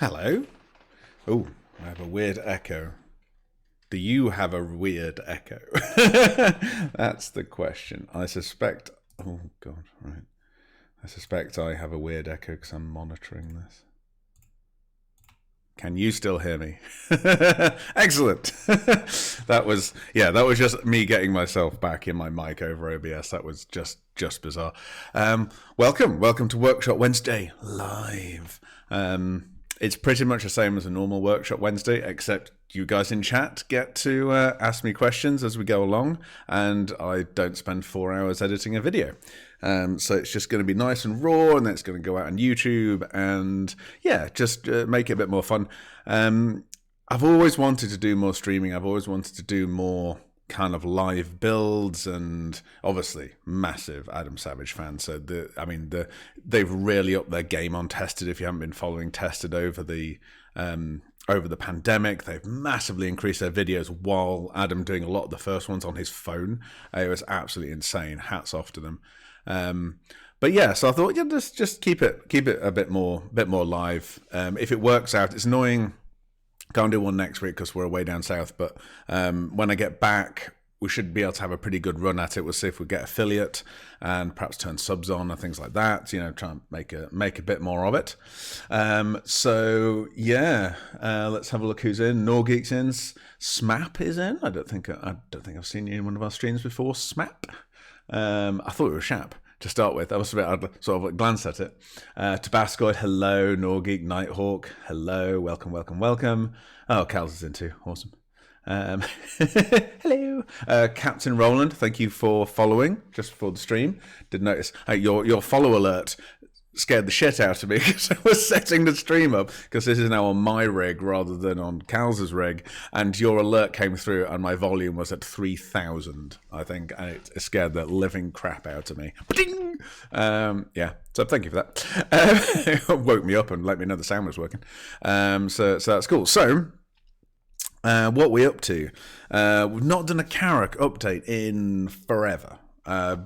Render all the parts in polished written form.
Hello. Oh, I have a weird echo. Do you have a weird echo? That's the question. I suspect. Oh, God, right. I suspect I have a weird echo because I'm monitoring this. Can you still hear me? Excellent. That was just me getting myself back in my mic over OBS. That was just bizarre. Welcome to Workshop Wednesday live. It's pretty much the same as a normal Workshop Wednesday, except you guys in chat get to ask me questions as we go along, and I don't spend 4 hours editing a video. So it's just going to be nice and raw, and then it's going to go out on YouTube, and yeah, just make it a bit more fun. I've always wanted to do more streaming. I've always wanted to do more kind of live builds, and obviously massive Adam Savage fan. So they've really upped their game on Tested. If you haven't been following Tested over the pandemic, they've massively increased their videos while Adam doing a lot of the first ones on his phone. It was absolutely insane. Hats off to them. But yeah, so I thought, yeah, just keep it a bit more live. If it works out, it's annoying. Can't do one next week because we're away down south. But when I get back, we should be able to have a pretty good run at it. We'll see if we get affiliate and perhaps turn subs on and things like that. You know, try and make a bit more of it. So yeah, let's have a look who's in. Norgeek's in. Smap is in. I don't think I've seen you in one of our streams before. Smap. I thought it was Shap to start with. I must admit, I'd sort of glanced at it. Tabascoid, hello. Norgeek, Nighthawk, hello. Welcome. Oh, Cal's is in too. Awesome. Hello. Captain Roland, thank you for following just before the stream. Did notice your follow alert scared the shit out of me because I was setting the stream up, because this is now on my rig rather than on Cal's rig, and your alert came through and my volume was at 3,000, I think, and it scared the living crap out of me. Yeah, so thank you for that. It woke me up and let me know the sound was working. So that's cool. So what we up to? We've not done a Carrack update in forever.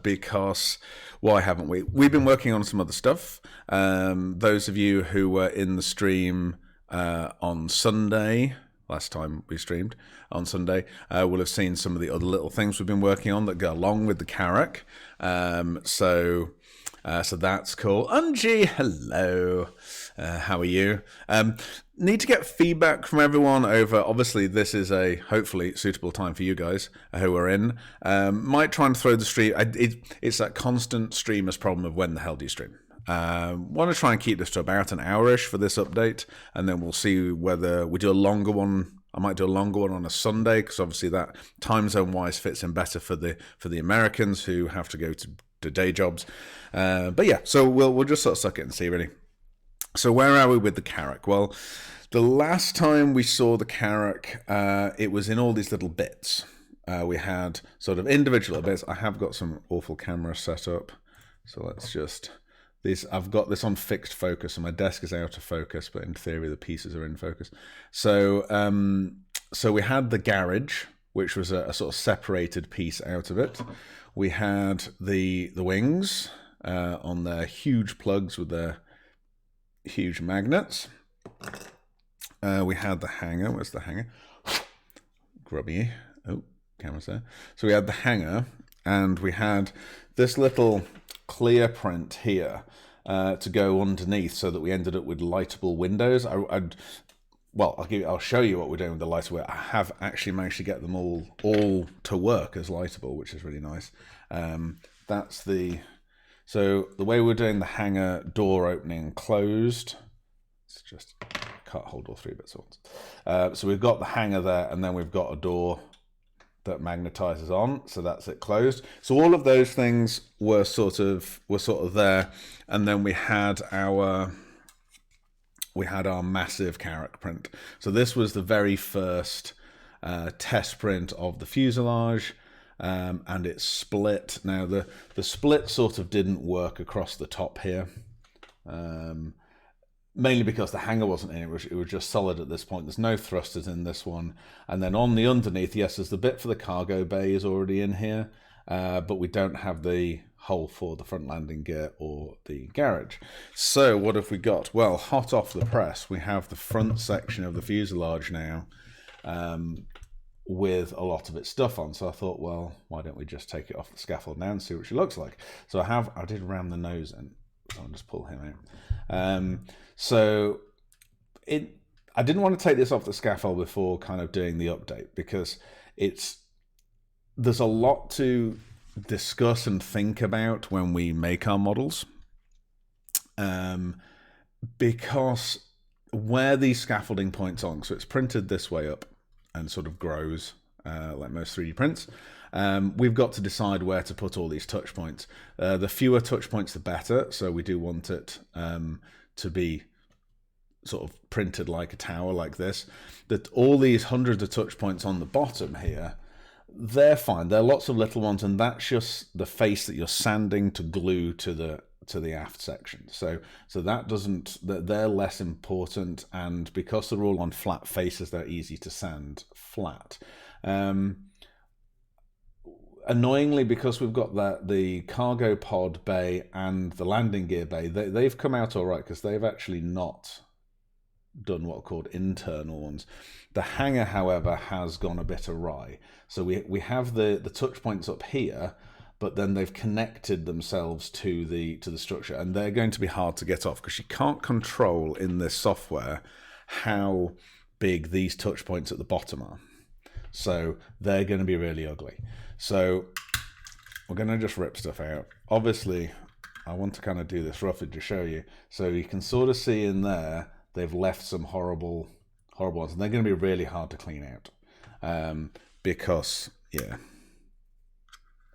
Because why haven't we? We've been working on some other stuff. Those of you who were in the stream on Sunday, last time we streamed on Sunday, will have seen some of the other little things we've been working on that go along with the Carrack. So that's cool. Unji, hello. How are you? Need to get feedback from everyone over. Obviously, this is a hopefully suitable time for you guys who are in. Might try and throw the stream. It's that constant streamer's problem of when the hell do you stream. Want to try and keep this to about an hour-ish for this update, and then we'll see whether we do a longer one. I might do a longer one on a Sunday, because obviously that time zone-wise fits in better for the Americans who have to go to day jobs. But yeah, so we'll just sort of suck it and see, really. So where are we with the Carrack? Well, the last time we saw the Carrack, it was in all these little bits. We had sort of individual bits. I have got some awful cameras set up. So let's just... I've got this on fixed focus, and my desk is out of focus, but in theory the pieces are in focus. So we had the garage, which was a sort of separated piece out of it. We had the wings on their huge plugs with their huge magnets. We had the hanger. Where's the hanger? Grubby. Oh, camera's there. So we had the hanger, and we had this little clear print here to go underneath, so that we ended up with lightable windows. I'll show you what we're doing with the lightable. I have actually managed to get them all to work as lightable, which is really nice. So the way we're doing the hanger door opening closed, it's just can't hold all three bits at once. So we've got the hanger there, and then we've got a door that magnetizes on, so that's it closed. So all of those things were sort of there, and then we had our massive Carrack print. So this was the very first test print of the fuselage. And it's split. Now the split sort of didn't work across the top here, mainly because the hanger wasn't in it. It was just solid at this point. There's no thrusters in this one. And then on the underneath, yes, there's the bit for the cargo bay is already in here, but we don't have the hole for the front landing gear or the garage. So what have we got? Well, hot off the press, we have the front section of the fuselage now, with a lot of its stuff on. So I thought, well, why don't we just take it off the scaffold now and see what she looks like? So I did ram the nose in, so I'll just pull him out. I didn't want to take this off the scaffold before kind of doing the update, because there's a lot to discuss and think about when we make our models, because where these scaffolding points on, so it's printed this way up and sort of grows like most 3D prints. We've got to decide where to put all these touch points. The fewer touch points, the better. So we do want it to be sort of printed like a tower like this. That all these hundreds of touch points on the bottom here, they're fine. There are lots of little ones, and that's just the face that you're sanding to glue to the aft section. So that doesn't, they're less important, and because they're all on flat faces, they're easy to sand flat. Annoyingly, because we've got the cargo pod bay and the landing gear bay, they've come out all right, because they've actually not done what are called internal ones. The hangar, however, has gone a bit awry. So we have the touch points up here, but then they've connected themselves to the structure, and they're going to be hard to get off, because you can't control in this software how big these touch points at the bottom are. So they're going to be really ugly. So we're going to just rip stuff out. Obviously, I want to kind of do this roughly to show you. So you can sort of see in there, they've left some horrible ones, and they're going to be really hard to clean out, because, yeah.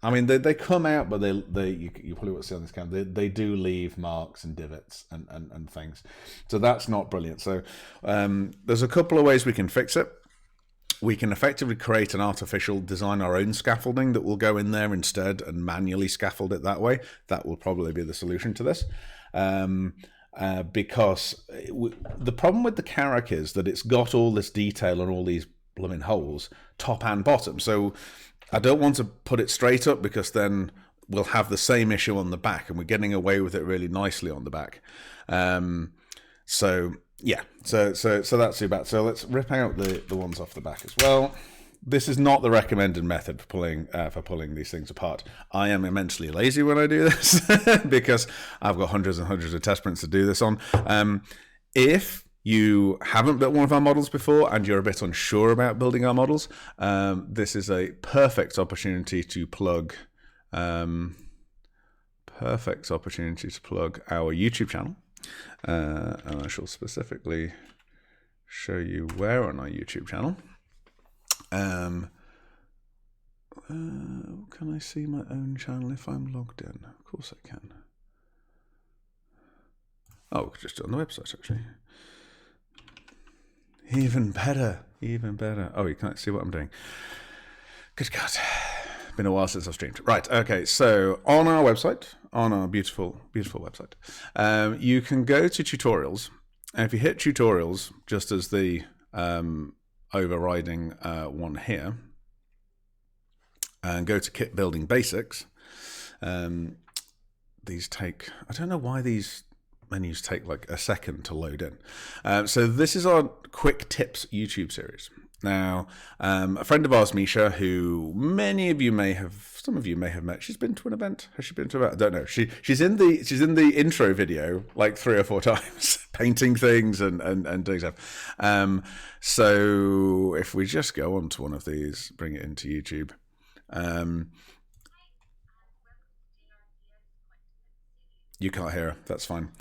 I mean, they come out, but you probably won't see on this camera, they do leave marks and divots and things. So that's not brilliant. So there's a couple of ways we can fix it. We can effectively create an artificial, design our own scaffolding that will go in there instead and manually scaffold it that way. That will probably be the solution to this. Because the problem with the Karak is that it's got all this detail and all these blooming holes, top and bottom. So I don't want to put it straight up, because then we'll have the same issue on the back, and we're getting away with it really nicely on the back. So yeah, so that's too bad. So let's rip out the ones off the back as well. This is not the recommended method for pulling these things apart. I am immensely lazy when I do this because I've got hundreds and hundreds of test prints to do this on. If you haven't built one of our models before and you're a bit unsure about building our models, this is a perfect opportunity to plug our YouTube channel. And I shall specifically show you where on our YouTube channel. Can I see my own channel if I'm logged in? Of course I can. Oh, we could just do it on the website, actually. Even better, even better. Oh, you can't see what I'm doing. Good God. Been a while since I've streamed. Right, okay, so on our website, on our beautiful, beautiful website, you can go to tutorials, and if you hit tutorials, just as the overriding one here, and go to kit building basics, these take, I don't know why these menus take like a second to load in. So this is our quick tips YouTube series. Now, a friend of ours, Misha, who some of you may have met. She's been to an event. Has she been to an event? I don't know. She's in the intro video like 3 or 4 times, painting things and doing stuff. So if we just go on to one of these, bring it into YouTube. You can't hear her. That's fine.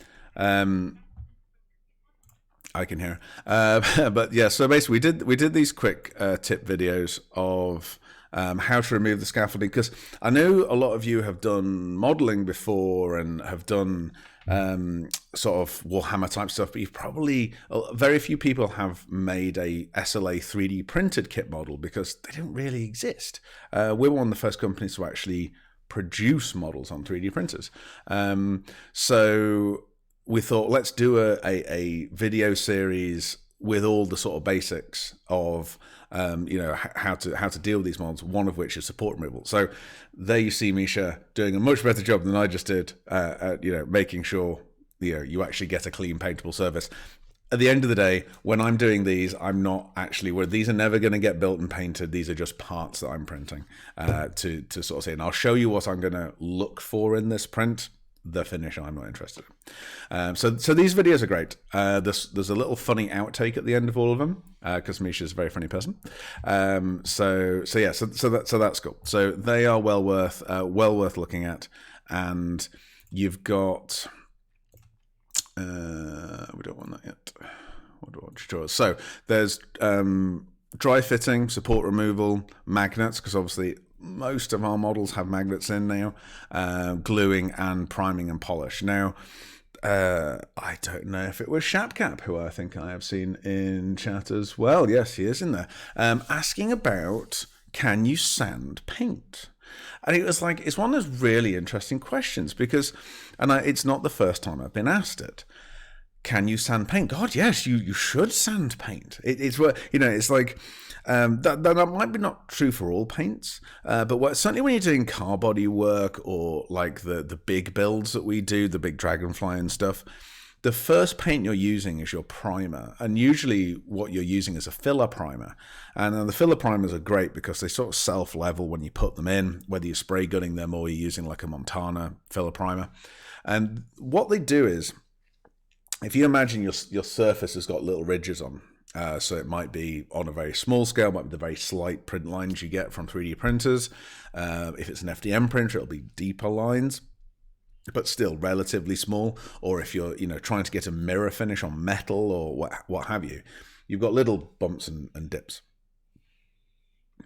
I can hear. But yeah, so basically we did these quick tip videos of how to remove the scaffolding, because I know a lot of you have done modeling before and have done sort of Warhammer type stuff, but you've probably, very few people have made a SLA 3D printed kit model because they don't really exist. We're one of the first companies to actually produce models on 3D printers. So we thought, let's do a video series with all the sort of basics of how to deal with these models, one of which is support removal. So there you see Misha doing a much better job than I just did at making sure you actually get a clean paintable surface. At the end of the day, when I'm doing these, I'm not actually, these are never going to get built and painted. These are just parts that I'm printing to sort of say, and I'll show you what I'm going to look for in this print. The finish I'm not interested in. So these videos are great. There's a little funny outtake at the end of all of them because Misha's a very funny person. So that's cool. So they are well worth looking at, and you've got. We don't want that yet. What do I want to show us? So there's dry fitting, support removal, magnets, because obviously most of our models have magnets in now, gluing and priming and polish. Now, I don't know if it was Shapcap, who I think I have seen in chat as well. Yes, he is in there. Asking about, can you sand paint? And it was like, it's one of those really interesting questions because, it's not the first time I've been asked it. Can you sand paint? God, yes, you should sand paint. It's like that might be not true for all paints, but certainly when you're doing car body work or like the big builds that we do, the big Dragonfly and stuff, the first paint you're using is your primer, and usually what you're using is a filler primer. And the filler primers are great because they sort of self-level when you put them in, whether you're spray gunning them or you're using like a Montana filler primer. And what they do is, if you imagine your surface has got little ridges on, so it might be on a very small scale, might be the very slight print lines you get from 3D printers. If it's an FDM printer, it'll be deeper lines, but still relatively small. Or if you're trying to get a mirror finish on metal or what have you, you've got little bumps and dips.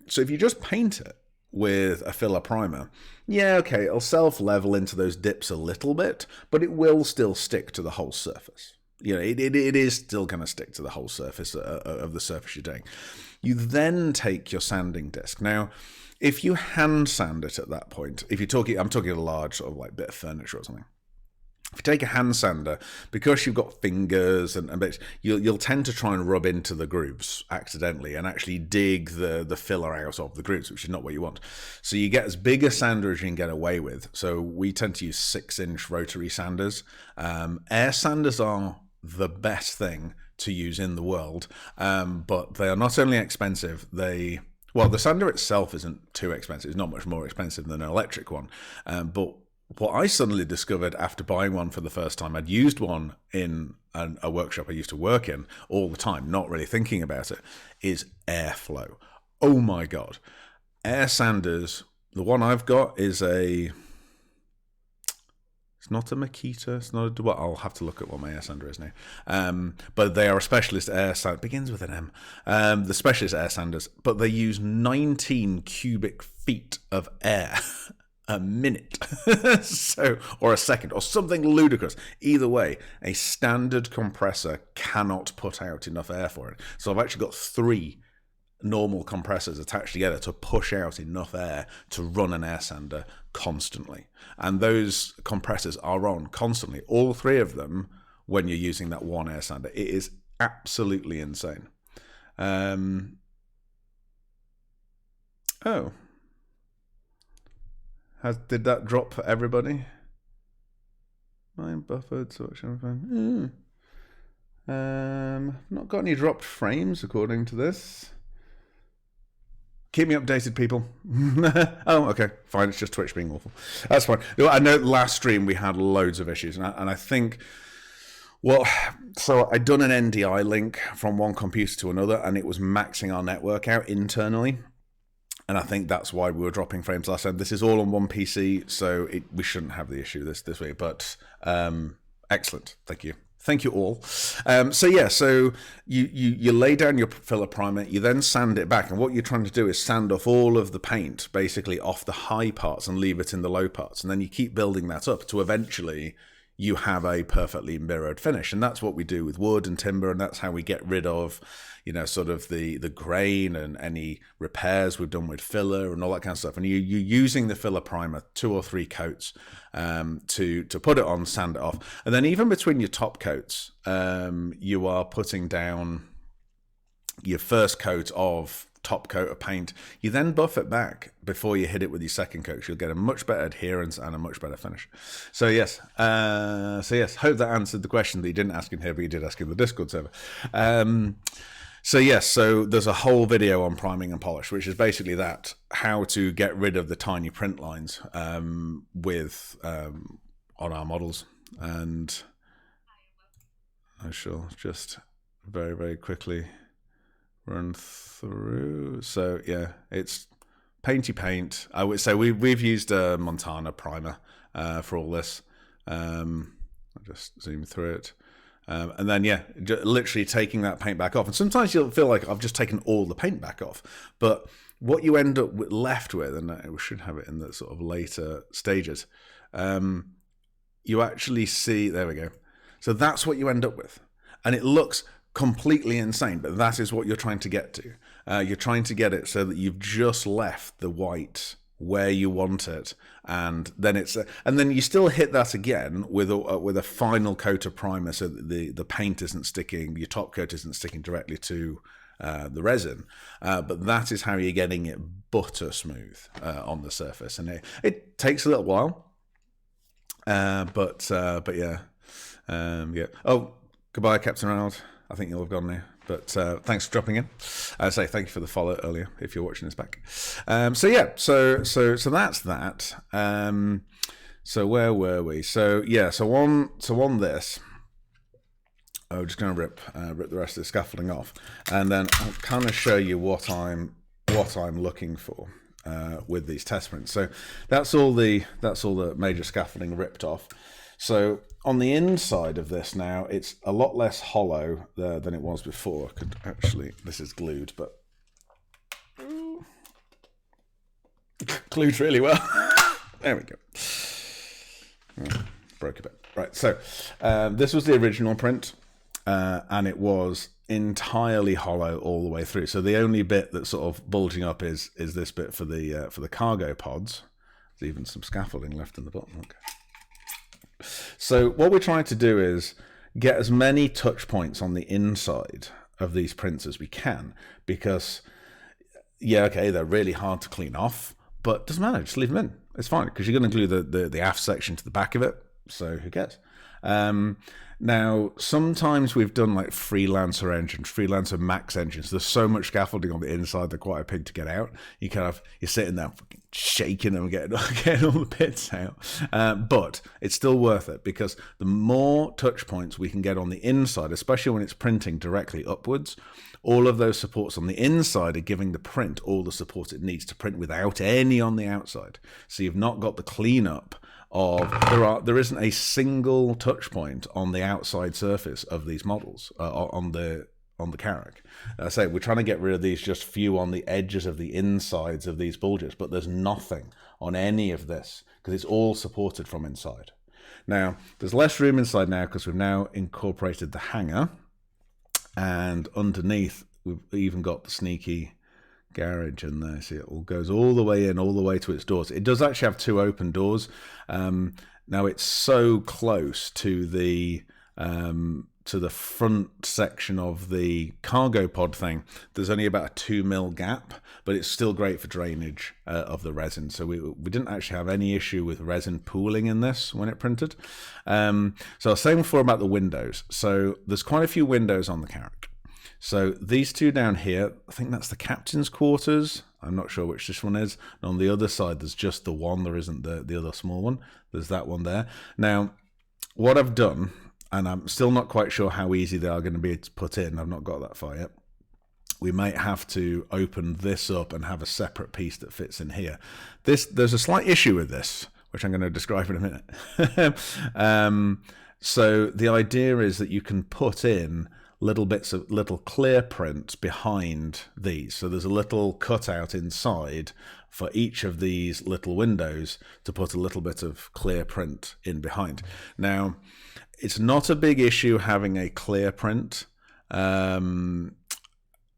So if you just paint it with a filler primer, yeah, okay, it'll self-level into those dips a little bit, but it will still stick to the whole surface. It is still going to stick to the whole surface of the surface you're doing. You then take your sanding disc. Now, if you hand sand it at that point, I'm talking a large sort of like bit of furniture or something. If you take a hand sander, because you've got fingers and bits, you'll tend to try and rub into the grooves accidentally and actually dig the filler out of the grooves, which is not what you want. So you get as big a sander as you can get away with. So we tend to use 6-inch rotary sanders. Air sanders are the best thing to use in the world, but they are not only expensive, the sander itself isn't too expensive. It's not much more expensive than an electric one, but what I suddenly discovered after buying one for the first time, I'd used one in a workshop I used to work in all the time, not really thinking about it, is airflow. Oh my God. Air sanders, the one I've got is it's not a Makita, it's not I'll have to look at what my air sander is now. But they are a specialist air sander, begins with an M. The specialist air sanders, but they use 19 cubic feet of air a minute or a second or something ludicrous. Either way, a standard compressor cannot put out enough air for it. So I've actually got 3 normal compressors attached together to push out enough air to run an air sander constantly. And those compressors are on constantly, all 3 of them, when you're using that one air sander. It is absolutely insane. Did that drop for everybody? Mine buffered, so not got any dropped frames according to this. Keep me updated, people. Oh, okay, fine. It's just Twitch being awful. That's fine. I know last stream we had loads of issues, and I think, so I'd done an NDI link from one computer to another, and it was maxing our network out internally. And I think that's why we were dropping frames last time. This is all on one PC, so we shouldn't have the issue this week. But excellent, thank you. Thank you all. So you lay down your filler primer, you then sand it back, and what you're trying to do is sand off all of the paint, basically off the high parts and leave it in the low parts. And then you keep building that up to eventually you have a perfectly mirrored finish. And that's what we do with wood and timber, and that's how we get rid of, sort of the grain and any repairs we've done with filler and all that kind of stuff. And you're using the filler primer 2 or 3 coats to put it on, sand it off. And then even between your top coats, you are putting down your first coat of top coat of paint, you then buff it back before you hit it with your second coat. You'll get a much better adherence and a much better finish. So yes, hope that answered the question that you didn't ask in here, but you did ask in the Discord server. So yes, so there's a whole video on priming and polish, which is basically that, how to get rid of the tiny print lines on our models. And I shall just very, very quickly run through. So yeah, it's painty paint. I would say we've used a Montana primer for all this. I'll just zoom through it. And then, yeah, literally taking that paint back off. And sometimes you'll feel like I've just taken all the paint back off. But what you end up left with, and we should have it in the sort of later stages, you actually see, there we go. So that's what you end up with. And it looks completely insane, but that is what you're trying to get to. You're trying to get it so that you've just left the white where you want it, and then and then you still hit that again with a final coat of primer, so that the paint isn't sticking, your top coat isn't sticking directly to the resin, but that is how you're getting it butter smooth on the surface, and it takes a little while, but yeah, yeah. Oh, goodbye, Captain Ronald. I think you'll have gone now. But thanks for dropping in. I say thank you for the follow earlier if you're watching this back. So yeah, so that's that. So where were we? So yeah, so on this, I'm just going to rip the rest of the scaffolding off, and then I'll kind of show you what I'm looking for with these test prints. So that's all the major scaffolding ripped off. So on the inside of this now, it's a lot less hollow than it was before. I could actually, this is glued, but glued really well. There we go. Broke a bit. Right, so this was the original print, and it was entirely hollow all the way through. So the only bit that's sort of bulging up is this bit for the cargo pods. There's even some scaffolding left in the bottom. Okay. So what we're trying to do is get as many touch points on the inside of these prints as we can, because, yeah, okay, they're really hard to clean off, but it doesn't matter, just leave them in. It's fine, because you're going to glue the aft section to the back of it, so who cares? Now, sometimes we've done like Freelancer engines, Freelancer Max engines. There's so much scaffolding on the inside, they're quite a pig to get out. You're sitting there fucking shaking them, getting all the bits out. But it's still worth it, because the more touch points we can get on the inside, especially when it's printing directly upwards, all of those supports on the inside are giving the print all the support it needs to print without any on the outside. So you've not got the cleanup of there isn't a single touch point on the outside surface of these models on the Carrack. I say we're trying to get rid of these just few on the edges of the insides of these bulges, but there's nothing on any of this because it's all supported from inside. Now there's less room inside now because we've now incorporated the hanger, and underneath we've even got the sneaky garage in there. See, it all goes all the way in, all the way to its doors. It does actually have two open doors. Now it's so close to the front section of the cargo pod thing, there's only about a 2 mil gap, but it's still great for drainage of the resin. So we didn't actually have any issue with resin pooling in this when it printed. So I was saying before about the windows. So there's quite a few windows on the Carrack. So these two down here, I think that's the captain's quarters. I'm not sure which this one is. And on the other side, there's just the one. There isn't the other small one. There's that one there. Now, what I've done, and I'm still not quite sure how easy they are going to be to put in. I've not got that far yet. We might have to open this up and have a separate piece that fits in here. There's a slight issue with this, which I'm going to describe in a minute. So the idea is that you can put in little bits of little clear print behind these. So there's a little cutout inside for each of these little windows to put a little bit of clear print in behind. Now, it's not a big issue having a clear print.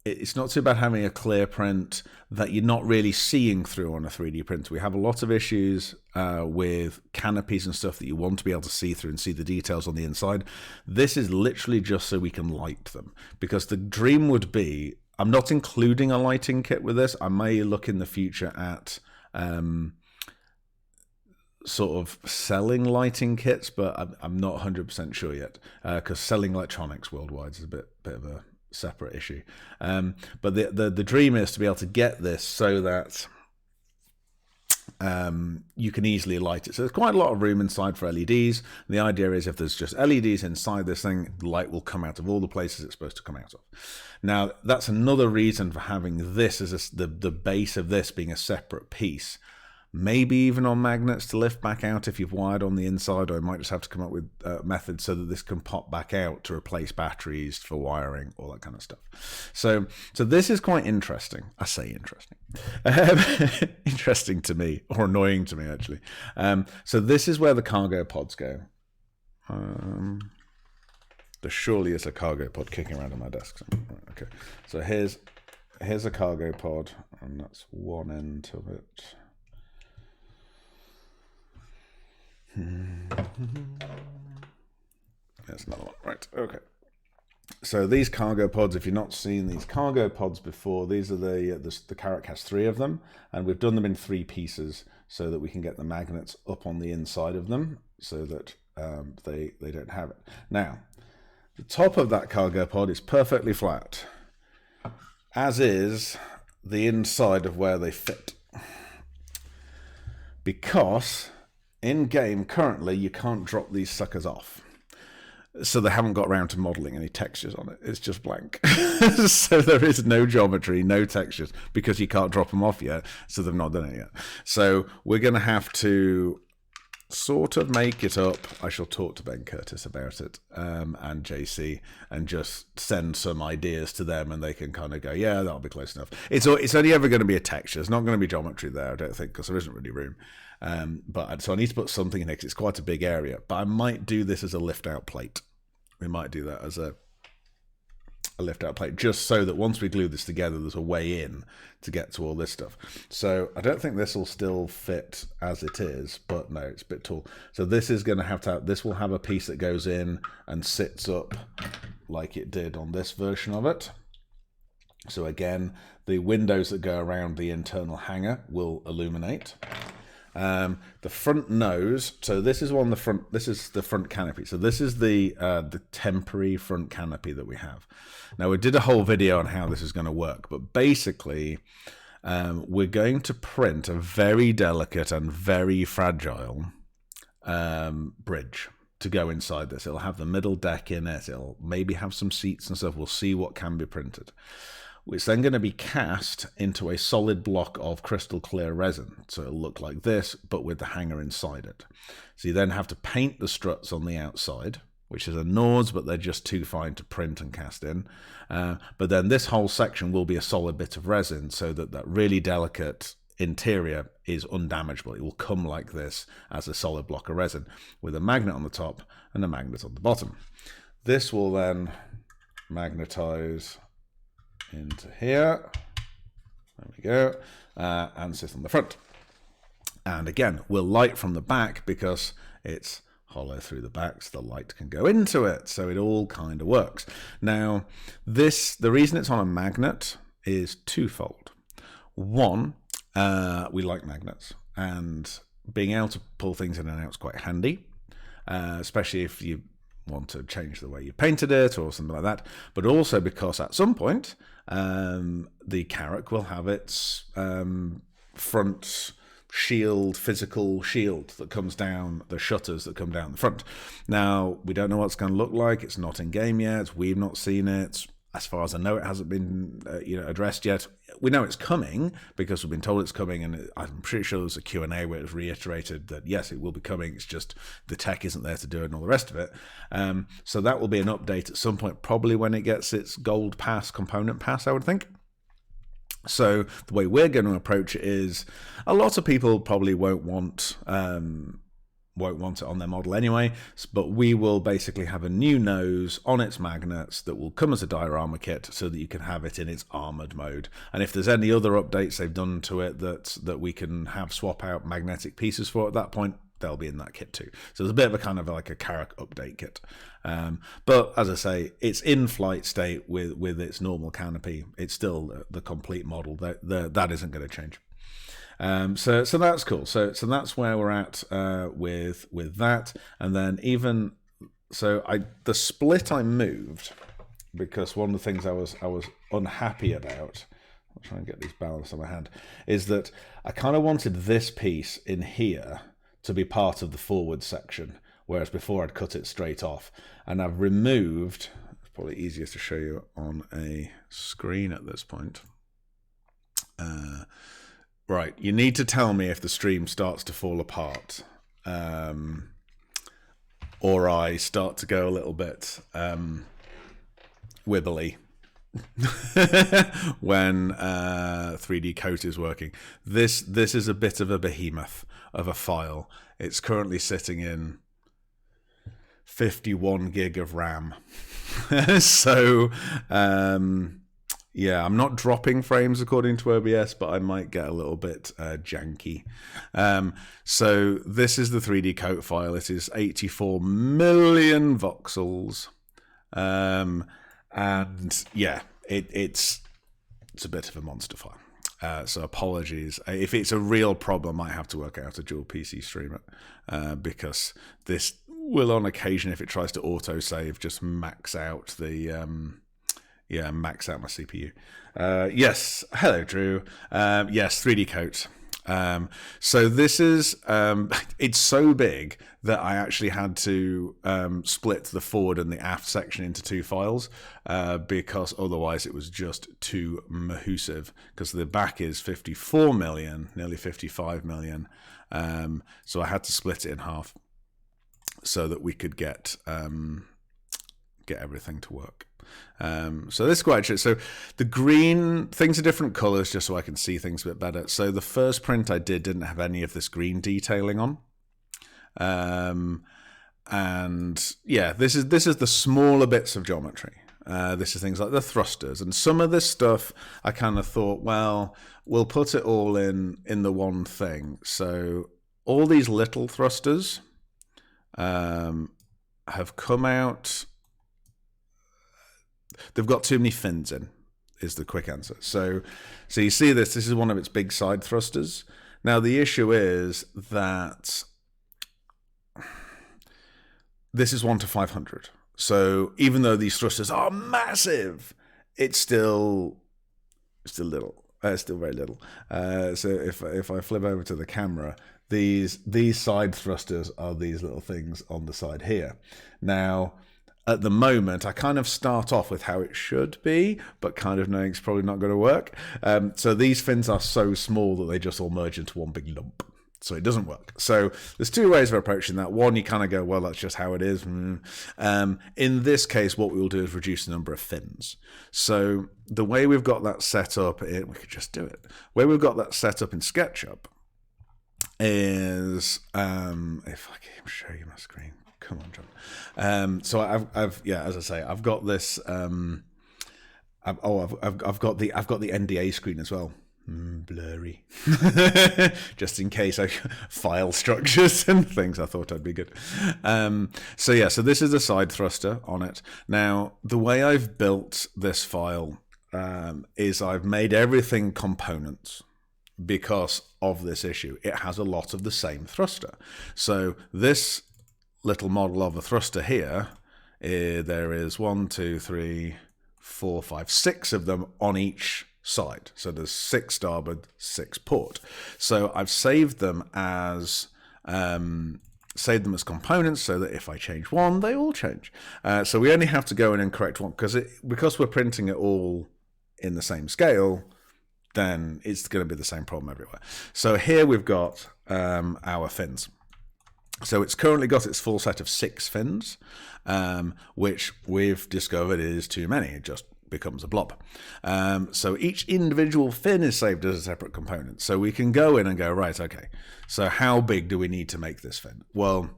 It's not too bad having a clear print that you're not really seeing through on a 3D printer. We have a lot of issues with canopies and stuff that you want to be able to see through and see the details on the inside. This is literally just so we can light them, because the dream would be I'm not including a lighting kit with this. I may look in the future at sort of selling lighting kits, but I'm not 100% sure yet, because selling electronics worldwide is a bit of a separate issue. But the dream is to be able to get this so that you can easily light it. So there's quite a lot of room inside for LEDs. The idea is if there's just LEDs inside this thing, light will come out of all the places it's supposed to come out of. Now, that's another reason for having this as the base of this being a separate piece. Maybe even on magnets to lift back out if you've wired on the inside, or you might just have to come up with methods so that this can pop back out to replace batteries for wiring, all that kind of stuff. So this is quite interesting. I say interesting. Interesting to me, or annoying to me, actually. So this is where the cargo pods go. There surely is a cargo pod kicking around on my desk. Right, okay, so here's a cargo pod, and that's one end of it. There's another one. Right, okay. So these cargo pods, if you've not seen these cargo pods before, these are the Carrack has 3 of them, and we've done them in 3 pieces so that we can get the magnets up on the inside of them so that they don't have it. Now, the top of that cargo pod is perfectly flat, as is the inside of where they fit. Because in game currently you can't drop these suckers off, so they haven't got around to modeling any textures on it. It's just blank. So there is no geometry, no textures, because you can't drop them off yet, so they've not done it yet. So we're going to have to sort of make it up. I shall talk to Ben Curtis about it, and JC, and just send some ideas to them, and they can kind of go, yeah, that'll be close enough. It's only ever going to be a texture. It's not going to be geometry there, I don't think, because there isn't really room. So I need to put something in here because it's quite a big area. But I might do this as a lift-out plate. We might do that as a lift-out plate, just so that once we glue this together, there's a way in to get to all this stuff. So I don't think this will still fit as it is, but no, it's a bit tall. So this is going to have this will have a piece that goes in and sits up like it did on this version of it. So again, the windows that go around the internal hanger will illuminate. The front nose, so this is the front canopy. So this is the temporary front canopy that we have. Now, we did a whole video on how this is going to work, but basically we're going to print a very delicate and very fragile bridge to go inside this. It'll have the middle deck in it. It'll maybe have some seats and stuff. We'll see what can be printed. It's then going to be cast into a solid block of crystal clear resin. So it'll look like this, but with the hanger inside it. So you then have to paint the struts on the outside, which is a Nords, but they're just too fine to print and cast in. But then this whole section will be a solid bit of resin, so that really delicate interior is undamageable. It will come like this as a solid block of resin with a magnet on the top and a magnet on the bottom. This will then magnetize into here, there we go, and sit on the front. And again, we'll light from the back because it's hollow through the back, so the light can go into it, so it all kind of works. Now, the reason it's on a magnet is twofold. One, we like magnets, and being able to pull things in and out is quite handy, especially if you want to change the way you painted it or something like that, but also because at some point the Carrack will have its front shield, physical shield that comes down, the shutters that come down the front. Now, we don't know what it's going to look like. It's not in game yet. We've not seen it. As far as I know, it hasn't been addressed yet. We know it's coming because we've been told it's coming, and I'm pretty sure there's a Q&A where it was reiterated that yes, it will be coming. It's just the tech isn't there to do it and all the rest of it. So that will be an update at some point, probably when it gets its gold pass, component pass, I would think. So the way we're going to approach it is, a lot of people probably won't want it on their model anyway, but we will basically have a new nose on its magnets that will come as a diorama kit so that you can have it in its armored mode. And if there's any other updates they've done to it that we can have swap out magnetic pieces for at that point, they'll be in that kit too. So there's a bit of a kind of like a Karak update kit. But as I say, it's in flight state with its normal canopy. It's still the complete model. That isn't going to change. So that's cool. So that's where we're at with that. And then even so, the split I moved because one of the things I was unhappy about. I'll try and get these balanced on my hand. Is that I kind of wanted this piece in here to be part of the forward section, whereas before I'd cut it straight off. And I've removed. It's probably easiest to show you on a screen at this point. Right, you need to tell me if the stream starts to fall apart, or I start to go a little bit wibbly when 3D Coat is working. This is a bit of a behemoth of a file. It's currently sitting in 51 gig of RAM. So yeah, I'm not dropping frames according to OBS, but I might get a little bit janky. So this is the 3D Coat file. It is 84 million voxels. And yeah, it's a bit of a monster file. So apologies. If it's a real problem, I might have to work out a dual PC streamer because this will on occasion, if it tries to autosave, just max out the... max out my CPU. Yes, hello, Drew. Yes, 3D Coat. So this is, it's so big that I actually had to split the forward and the aft section into two files because otherwise it was just too massive, because the back is 54 million, nearly 55 million. So I had to split it in half so that we could get everything to work. So this is quite interesting. So the green, things are different colors just so I can see things a bit better. So the first print I didn't have any of this green detailing on. And yeah, this is the smaller bits of geometry. This is things like the thrusters, and some of this stuff I kind of thought, well, we'll put it all in the one thing. So all these little thrusters have come out. They've got too many fins in, is the quick answer. So you see this is one of its big side thrusters. Now the issue is that this is 1 to 500. So even though these thrusters are massive, it's still little. Still very little. So if I flip over to the camera, these side thrusters are these little things on the side here. Now, at the moment, I kind of start off with how it should be, but kind of knowing it's probably not going to work. So these fins are so small that they just all merge into one big lump. So it doesn't work. So there's two ways of approaching that. One, you kind of go, well, that's just how it is. In this case, what we will do is reduce the number of fins. So the way we've got that set up, we could just do it. The way we've got that set up in SketchUp is, if I can show you my screen. Come on, John. So I've as I say, I've got this. I've got the NDA screen as well. Blurry, just in case I file structures and things. I thought I'd be good. So this is the side thruster on it. Now the way I've built this file is I've made everything components. Because of this issue, it has a lot of the same thruster. So this little model of a thruster here, there is 1, 2, 3, 4, 5, 6 of them on each side. So there's 6 starboard, 6 port. So I've saved them as components so that if I change one, they all change. So we only have to go in and correct one because we're printing it all in the same scale. Then it's going to be the same problem everywhere. So here we've got our fins. So it's currently got its full set of 6 fins, which we've discovered is too many. It just becomes a blob. So each individual fin is saved as a separate component. So we can go in and go, right, okay, so how big do we need to make this fin? Well,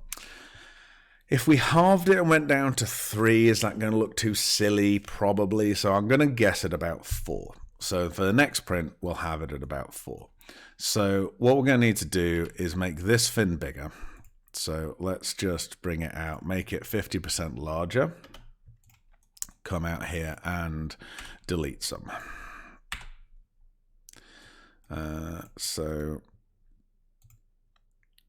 if we halved it and went down to 3, is that going to look too silly? Probably. So I'm going to guess at about 4. So for the next print, we'll have it at about 4. So what we're going to need to do is make this fin bigger. So let's just bring it out, make it 50% larger. Come out here and delete some. So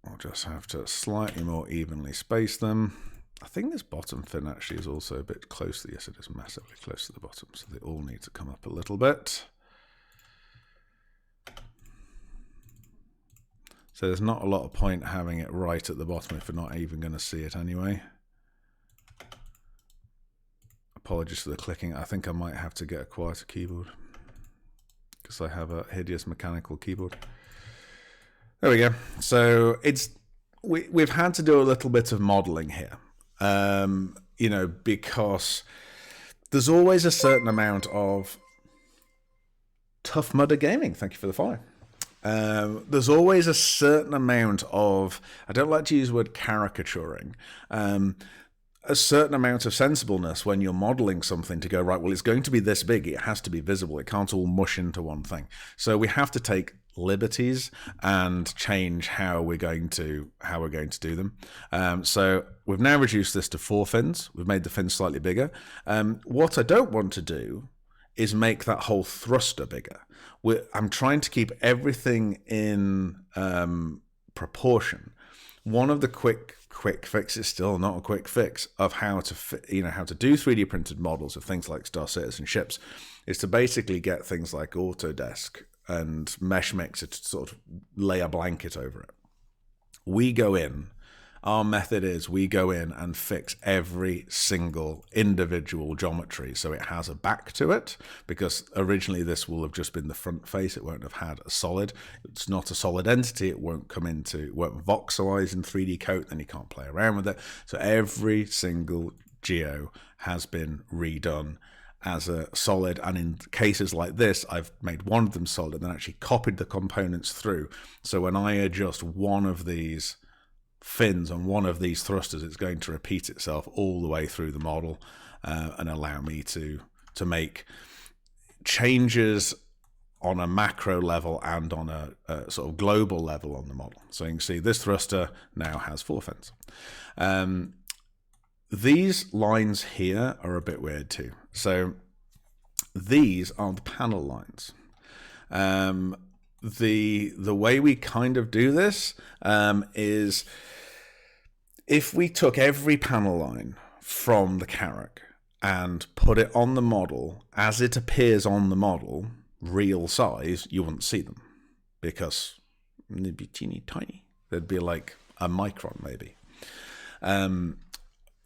I'll just have to slightly more evenly space them. I think this bottom fin actually is also a bit close. Yes, it is massively close to the bottom, so they all need to come up a little bit. So there's not a lot of point having it right at the bottom if we're not even going to see it anyway. Apologies for the clicking. I think I might have to get a quieter keyboard because I have a hideous mechanical keyboard. There we go. So we've had to do a little bit of modeling here, you know, because there's always a certain amount of Tough Mudder Gaming. Thank you for the follow. There's always a certain amount of, I don't like to use the word caricaturing, a certain amount of sensibleness when you're modeling something to go, right, well, it's going to be this big. It has to be visible. It can't all mush into one thing. So we have to take liberties and change how we're going to do them. So we've now reduced this to 4 fins. We've made the fins slightly bigger. What I don't want to do is make that whole thruster bigger. I'm trying to keep everything in proportion. One of the quick fixes, still not a quick fix, of how to do 3D printed models of things like Star Citizen ships is to basically get things like Autodesk and Meshmixer to sort of lay a blanket over it. We go in. Our method is we go in and fix every single individual geometry so it has a back to it, because originally this will have just been the front face. It won't have had a solid. It's not a solid entity. It won't voxelize in 3D coat, then you can't play around with it. So every single geo has been redone as a solid, and in cases like this, I've made one of them solid and then actually copied the components through. So when I adjust one of these fins on one of these thrusters, it's going to repeat itself all the way through the model and allow me to make changes on a macro level and on a sort of global level on the model. So you can see this thruster now has 4 fins. These lines here are a bit weird too. So these are the panel lines. The way we kind of do this is if we took every panel line from the Carrack and put it on the model as it appears on the model, real size, you wouldn't see them because they'd be teeny tiny. They'd be like a micron maybe.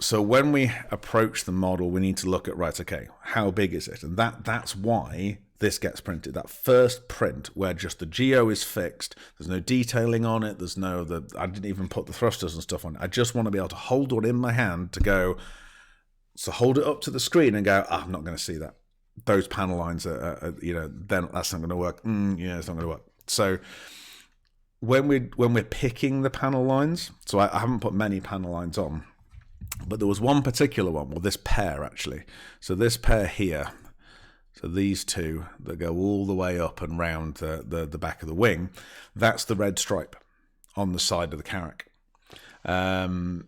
So when we approach the model, we need to look at, right, okay, how big is it? And that's why this gets printed. That first print where just the geo is fixed, there's no detailing on it, I didn't even put the thrusters and stuff on it. I just want to be able to hold one in my hand to go, so hold it up to the screen and go, I'm not going to see that. Those panel lines are then that's not going to work. It's not going to work. So when we're picking the panel lines, so I haven't put many panel lines on, but there was one particular one, well, this pair actually. So this pair here, so these two that go all the way up and round the back of the wing, that's the red stripe on the side of the Carrack. And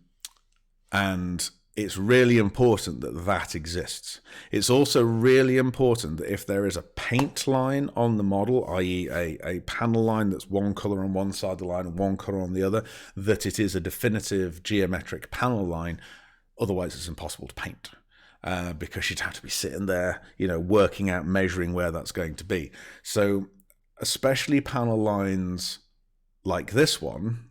it's really important that exists. It's also really important that if there is a paint line on the model, i.e. a panel line that's one color on one side of the line and one color on the other, that it is a definitive geometric panel line. Otherwise, it's impossible to paint. Because you'd have to be sitting there, working out, measuring where that's going to be. So especially panel lines like this one,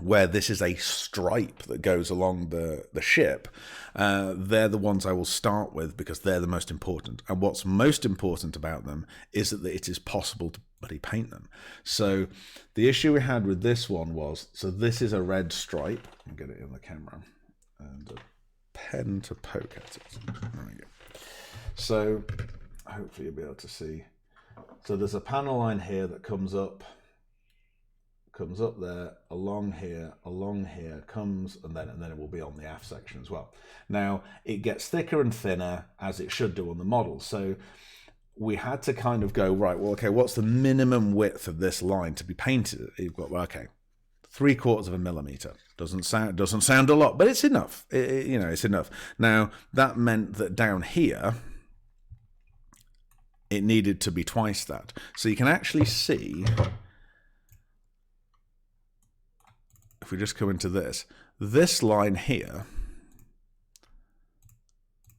where this is a stripe that goes along the ship, they're the ones I will start with because they're the most important. And what's most important about them is that it is possible to bloody paint them. So the issue we had with this one was, so this is a red stripe. I'll get it in the camera. And a pen to poke at it. There we go. So hopefully you'll be able to see. So there's a panel line here that comes up there, along here, comes, and then it will be on the aft section as well. Now it gets thicker and thinner as it should do on the model. So we had to kind of go, right, well, okay, what's the minimum width of this line to be painted? You've got, well, okay, 3/4 of a millimeter. Doesn't sound a lot, but it's enough. It's enough. Now that meant that down here it needed to be twice that. So you can actually see, if we just come into this line here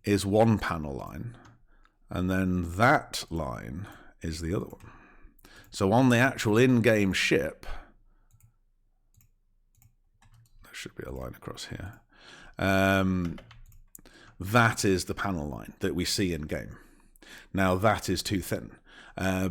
is one panel line, and then that line is the other one. So on the actual in-game ship, there should be a line across here. That is the panel line that we see in-game. Now that is too thin,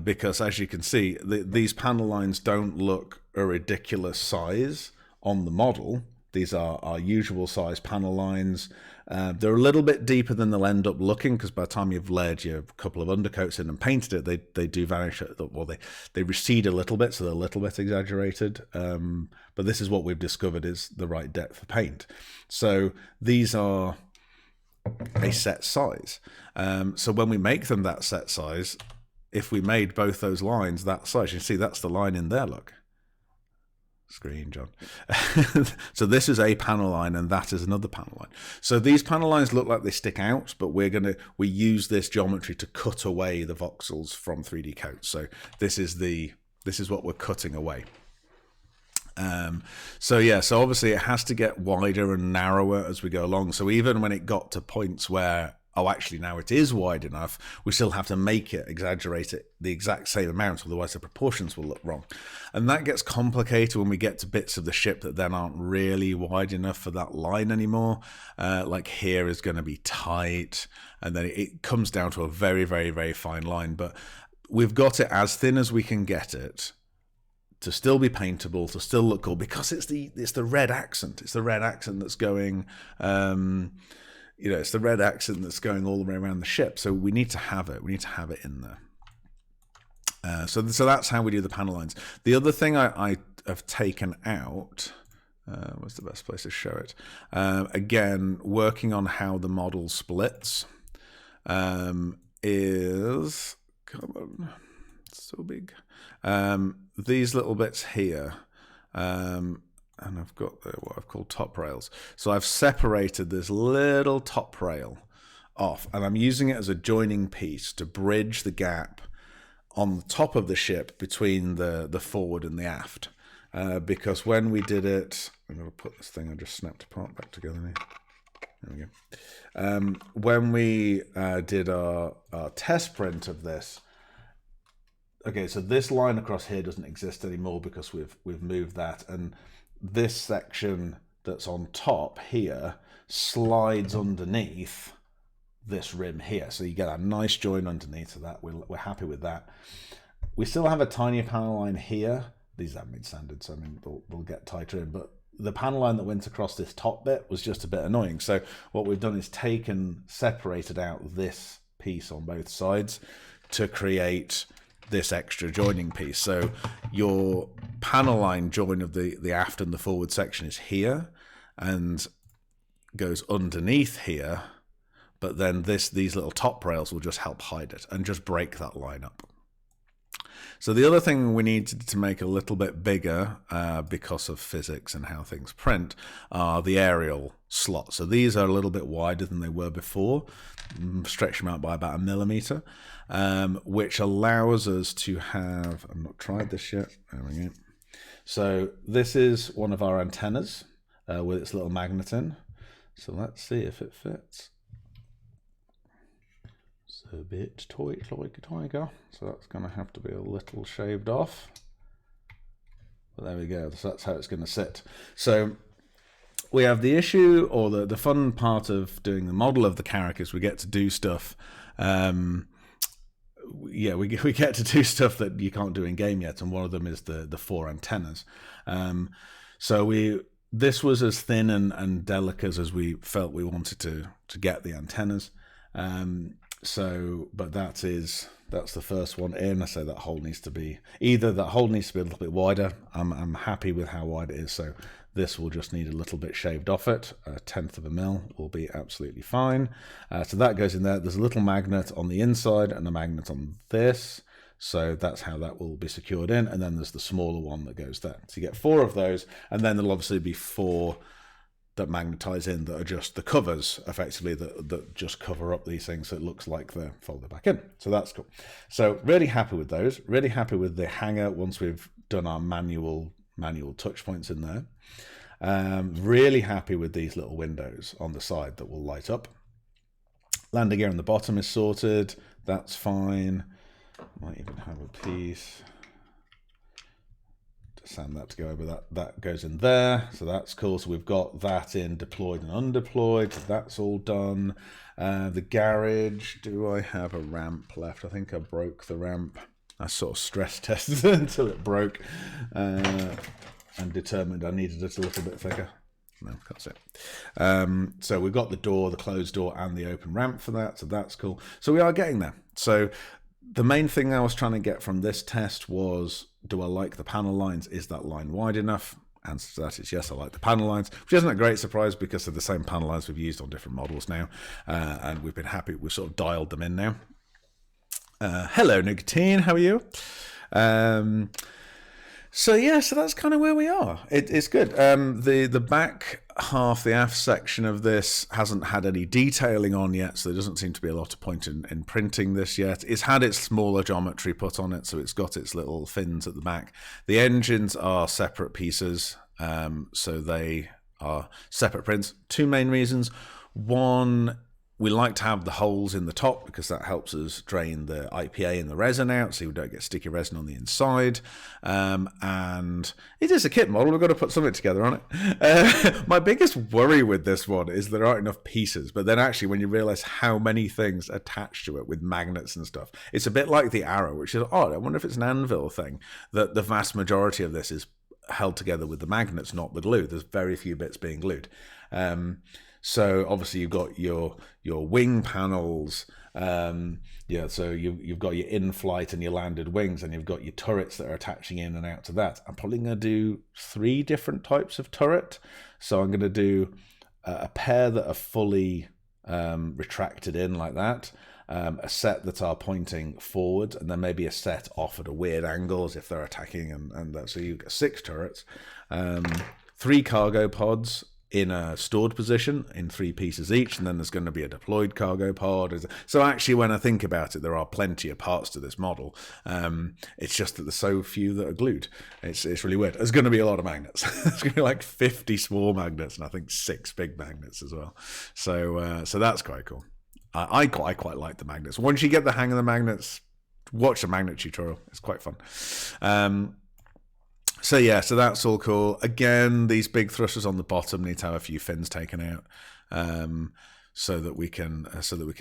because as you can see, these panel lines don't look a ridiculous size on the model. These are our usual size panel lines. They're a little bit deeper than they'll end up looking, because by the time you've layered your couple of undercoats in and painted it, they do vanish, or they recede a little bit, so they're a little bit exaggerated. But this is what we've discovered is the right depth of paint. So these are a set size. So when we make them that set size, if we made both those lines that size, you can see that's the line in there, look. Screen, John. So this is a panel line and that is another panel line. So these panel lines look like they stick out, but we use this geometry to cut away the voxels from 3D coats. So this is what we're cutting away. So obviously it has to get wider and narrower as we go along. So even when it got to points where, oh, actually now it is wide enough, we still have to make it, exaggerate it the exact same amount, otherwise the proportions will look wrong. And that gets complicated when we get to bits of the ship that then aren't really wide enough for that line anymore. Like here is going to be tight, and then it comes down to a very, very, very fine line. But we've got it as thin as we can get it to still be paintable, to still look cool, because it's the red accent. It's the red accent that's going... it's the red accent that's going all the way around the ship. So we need to have it. We need to have it in there. So that's how we do the panel lines. The other thing I have taken out, what's the best place to show it? Again, working on how the model splits is, come on, it's so big. These little bits here, and I've got what I've called top rails. So I've separated this little top rail off, and I'm using it as a joining piece to bridge the gap on the top of the ship between the forward and the aft. Because when we did it, I'm going to put this thing I just snapped apart back together now. There we go. When we did our test print of this, okay, so this line across here doesn't exist anymore because we've moved that, and this section that's on top here slides underneath this rim here. So you get a nice join underneath of that. We're happy with that. We still have a tiny panel line here. These haven't been sanded, so I mean, they'll get tighter in. But the panel line that went across this top bit was just a bit annoying. So what we've done is separated out this piece on both sides to create this extra joining piece. So your panel line join of the aft and the forward section is here and goes underneath here, but then these little top rails will just help hide it and just break that line up. So the other thing we need to make a little bit bigger because of physics and how things print are the aerial slots. So these are a little bit wider than they were before, stretch them out by about 1 millimeter, which allows us to have, I've not tried this yet, there we go. So this is one of our antennas with its little magnet in. So let's see if it fits. It's a bit tight like a tiger, so that's going to have to be a little shaved off. But there we go, so that's how it's going to sit. So we have the issue, or the fun part of doing the model of the Carrack is we get to do stuff. We get to do stuff that you can't do in game yet, and one of them is the 4 antennas. This was as thin and delicate as we felt we wanted to get the antennas. But that's the first one in. I say that hole needs to be a little bit wider. I'm happy with how wide it is, so this will just need a little bit shaved off it. 1/10 of a mil will be absolutely fine. So that goes in there. There's a little magnet on the inside and a magnet on this. So that's how that will be secured in. And then there's the smaller one that goes there. So you get 4 of those, and then there'll obviously be 4 that magnetize in that are just the covers, effectively, that just cover up these things so it looks like they're folded back in. So that's cool. So really happy with those. Really happy with the hanger once we've done our manual touch points in there. Really happy with these little windows on the side that will light up. Landing gear on the bottom is sorted. That's fine. Might even have a piece to sand that to go over. That goes in there. So that's cool. So we've got that in deployed and undeployed. So that's all done. The garage. Do I have a ramp left? I think I broke the ramp. I sort of stress tested it until it broke and determined I needed it a little bit thicker. No, can't see it. So we've got the door, the closed door, and the open ramp for that. So that's cool. So we are getting there. So the main thing I was trying to get from this test was, do I like the panel lines? Is that line wide enough? Answer to that is yes, I like the panel lines, which isn't a great surprise because they're the same panel lines we've used on different models now. And we've been happy. We've sort of dialed them in now. Hello, Nicotine. How are you? So yeah, so that's kind of where we are. It's good. The back half, the aft section of this hasn't had any detailing on yet, so there doesn't seem to be a lot of point in printing this yet. It's had its smaller geometry put on it, so it's got its little fins at the back. The engines are separate pieces, so they are separate prints. 2 main reasons. One, we like to have the holes in the top because that helps us drain the IPA and the resin out so we don't get sticky resin on the inside. And it is a kit model. We've got to put something together on it. My biggest worry with this one is there aren't enough pieces. But then actually when you realize how many things attached to it with magnets and stuff, it's a bit like the Arrow, which is odd. I wonder if it's an anvil thing, that the vast majority of this is held together with the magnets, not the glue. There's very few bits being glued. So obviously you've got your wing panels, so you've got your in-flight and your landed wings, and you've got your turrets that are attaching in and out to that. I'm probably going to do 3 different types of turret. So I'm going to do a pair that are fully retracted in like that, a set that are pointing forward, and then maybe a set off at a weird angle as if they're attacking, and that. So you've got 6 turrets, 3 cargo pods in a stored position in 3 pieces each, and then there's going to be a deployed cargo pod. So actually, when I think about it, there are plenty of parts to this model. It's just that there's so few that are glued. It's really weird. There's going to be a lot of magnets. There's going to be like 50 small magnets, and I think 6 big magnets as well. So that's quite cool. I quite like the magnets. Once you get the hang of the magnets, watch the magnet tutorial. It's quite fun. So yeah, so that's all cool. Again, these big thrusters on the bottom need to have a few fins taken out, so that we can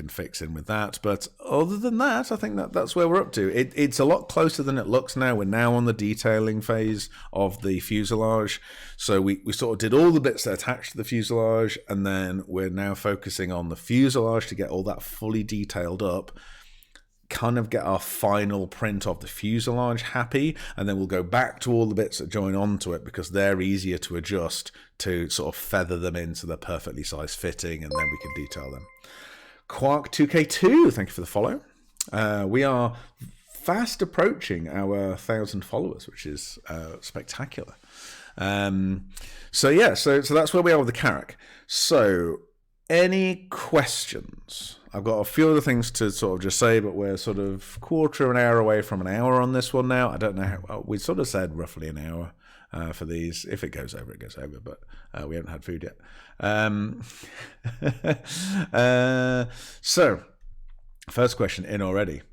fix in with that. But other than that, I think that's where we're up to. It's a lot closer than it looks now. We're now on the detailing phase of the fuselage. So we sort of did all the bits that attach to the fuselage, and then we're now focusing on the fuselage to get all that fully detailed up, kind of get our final print of the fuselage happy, and then we'll go back to all the bits that join onto it because they're easier to adjust to sort of feather them into the perfectly sized fitting, and then we can detail them. Quark 2K2, thank you for the follow. We are fast approaching our 1,000 followers, which is spectacular. So that's where we are with the Carrack. So any questions? I've got a few other things to sort of just say, but we're sort of quarter of an hour away from an hour on this one now. I don't know how, we sort of said roughly an hour for these. If it goes over, it goes over, but we haven't had food yet. So, first question in already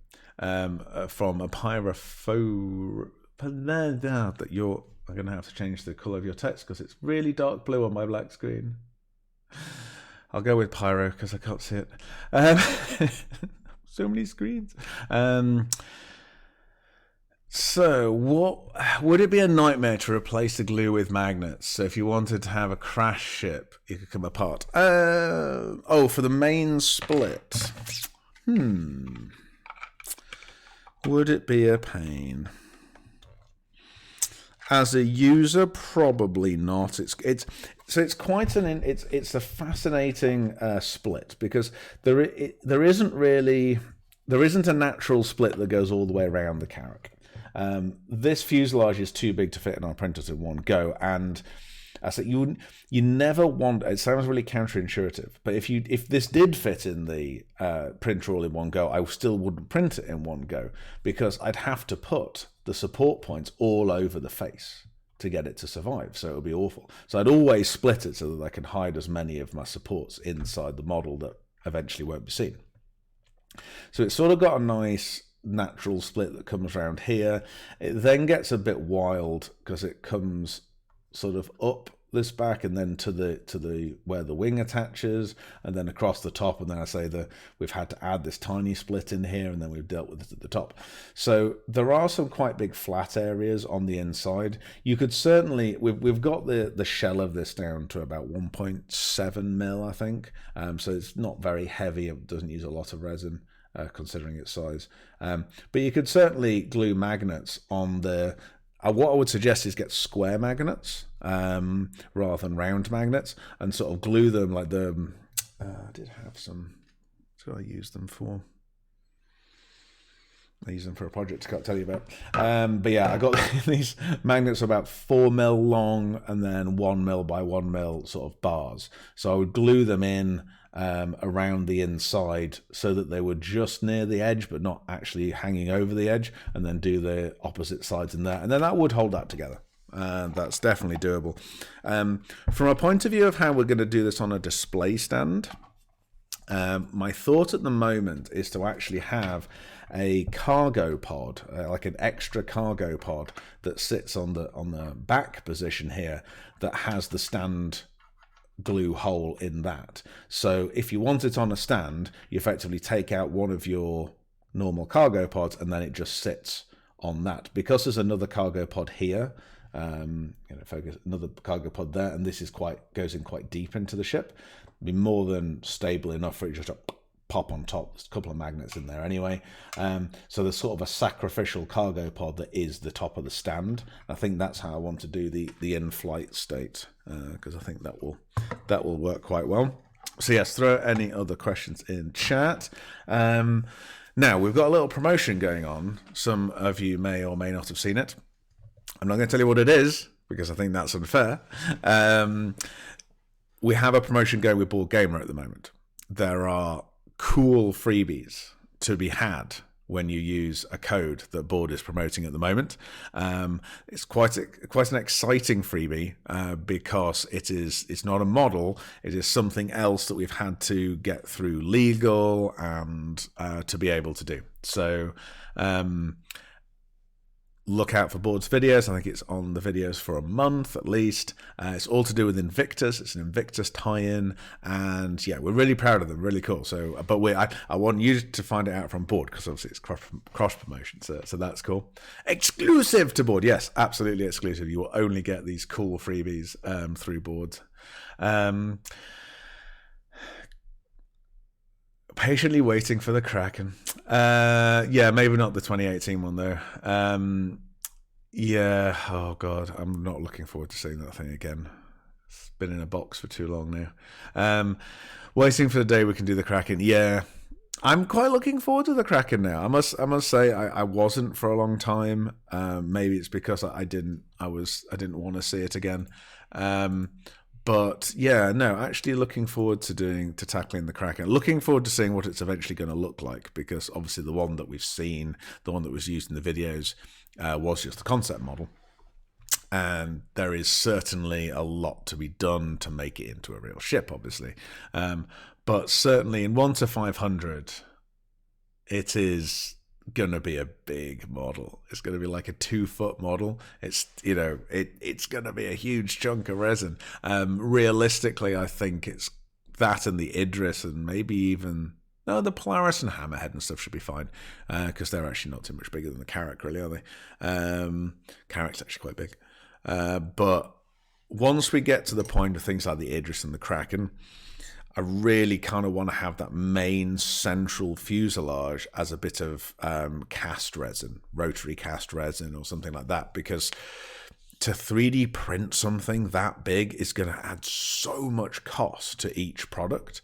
from a pyropho that you're going to have to change the color of your text because it's really dark blue on my black screen. I'll go with Pyro because I can't see it. So many screens. So what would it be a nightmare to replace the glue with magnets? So if you wanted to have a crash ship, it could come apart. For the main split. Would it be a pain? As a user, probably not. It's quite it's a fascinating split because there isn't really there isn't a natural split that goes all the way around the Carrack. This fuselage is too big to fit in our printers in one go, and I said you never want. It sounds really counterintuitive, but if this did fit in the printer all in one go, I still wouldn't print it in one go because I'd have to put the support points all over the face to get it to survive. So it would be awful. So I'd always split it so that I can hide as many of my supports inside the model that eventually won't be seen. So it's sort of got a nice natural split that comes around here. It then gets a bit wild because it comes sort of up this back and then to the where the wing attaches and then across the top, and then I say that we've had to add this tiny split in here and then we've dealt with it at the top. So there are some quite big flat areas on the inside. You could certainly we've got the shell of this down to about 1.7 mil, I think, so it's not very heavy. It doesn't use a lot of resin considering its size, but you could certainly glue magnets on the what I would suggest is get square magnets rather than round magnets and sort of glue them like the... I did have some... That's what I used them for. I used them for a project I can't tell you about. But yeah, I got these magnets about 4 mil long and then 1 mil by 1 mil sort of bars. So I would glue them in around the inside so that they were just near the edge but not actually hanging over the edge, and then do the opposite sides in there, and then that would hold that together. That's definitely doable. From a point of view of how we're going to do this on a display stand, my thought at the moment is to actually have a cargo pod, like an extra cargo pod that sits on the back position here that has the stand glue hole in that. So if you want it on a stand, you effectively take out one of your normal cargo pods and then it just sits on that. Because there's another cargo pod here, focus another cargo pod there, and this is goes in quite deep into the ship, be more than stable enough for it just to pop on top. There's a couple of magnets in there anyway. So there's sort of a sacrificial cargo pod that is the top of the stand. I think that's how I want to do the in-flight state, because I think that will work quite well. So yes, throw any other questions in chat. Now we've got a little promotion going on. Some of you may or may not have seen it. I'm not going to tell you what it is because I think that's unfair. We have a promotion going with Board Gamer at the moment. There are cool freebies to be had when you use a code that Board is promoting at the moment. It's quite an exciting freebie because it's not a model, it is something else that we've had to get through legal and to be able to do. So look out for Board's videos. I think it's on the videos for a month at least. It's all to do with Invictus. It's an Invictus tie-in, and yeah, we're really proud of them. Really cool. So, but I want you to find it out from Board because obviously it's cross promotion. So that's cool. Exclusive to Board, yes, absolutely exclusive. You will only get these cool freebies through Board. Patiently waiting for the Kraken. Yeah, maybe not the 2018 one though. Yeah, oh god, I'm not looking forward to seeing that thing again. It's been in a box for too long now. Waiting for the day we can do the Kraken. Yeah, I'm quite looking forward to the Kraken now. I must say I wasn't for a long time. Maybe it's because I didn't want to see it again. But yeah, no, actually looking forward to tackling the Kraken. Looking forward to seeing what it's eventually going to look like, because obviously the one that we've seen, the one that was used in the videos, was just the concept model. And there is certainly a lot to be done to make it into a real ship, obviously. But certainly in 1 to 500, it is going to be a big model. It's going to be like a 2-foot model. It's it's going to be a huge chunk of resin. Realistically, I think it's that and the Idris and maybe even the Polaris and Hammerhead and stuff should be fine, because they're actually not too much bigger than the Carrack, really, are they? Carrack's actually quite big. But once we get to the point of things like the Idris and the Kraken, I really kind of want to have that main central fuselage as a bit of cast resin, rotary cast resin or something like that, because to 3D print something that big is going to add so much cost to each product,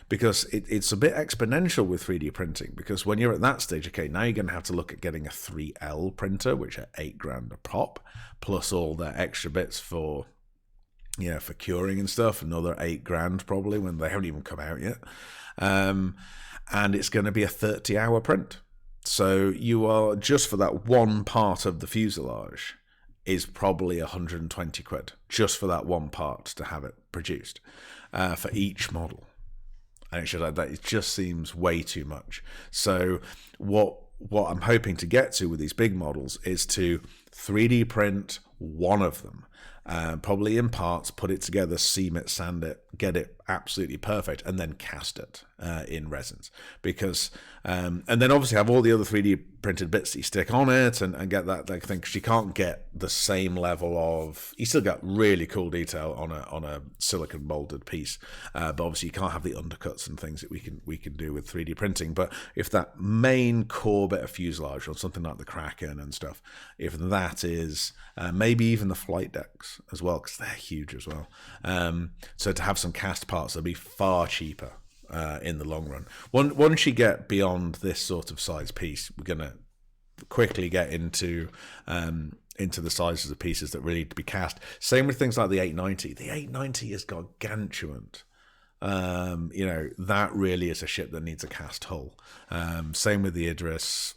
because it's a bit exponential with 3D printing. Because when you're at that stage, okay, now you're going to have to look at getting a 3L printer, which are $8,000 a pop, plus all the extra bits for curing and stuff, another $8,000 probably, when they haven't even come out yet. And it's going to be a 30-hour print. So you are, just for that one part of the fuselage, is probably 120 quid just for that one part to have it produced for each model. And it just seems way too much. So what I'm hoping to get to with these big models is to 3D print one of them, probably in parts, put it together, seam it, sand it, get it absolutely perfect, and then cast it in resins. Because and then obviously have all the other 3D printed bits that you stick on it and get that thing, because you can't get the same level of, you still got really cool detail on a silicon molded piece, but obviously you can't have the undercuts and things that we can do with 3D printing. But if that main core bit of fuselage, or something like the Kraken and stuff, if that is maybe even the flight decks as well, because they're huge as well, so to have some cast parts, they'll be far cheaper in the long run. Once you get beyond this sort of size piece, we're going to quickly get into the sizes of pieces that really need to be cast. Same with things like the 890. The 890 is gargantuan. That really is a ship that needs a cast hull. Same with the Idris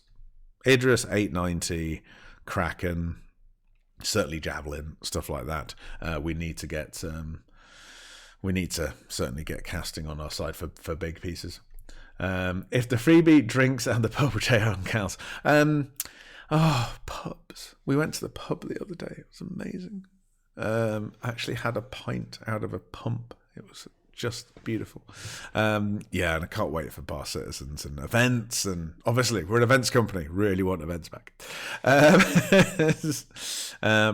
890, Kraken, certainly Javelin, stuff like that. We need to certainly get casting on our side for big pieces. If the freebie drinks and the pub are on counts. Pubs. We went to the pub the other day. It was amazing. Actually had a pint out of a pump. It was just beautiful. And I can't wait for Bar Citizens and events. And obviously, we're an events company. Really want events back.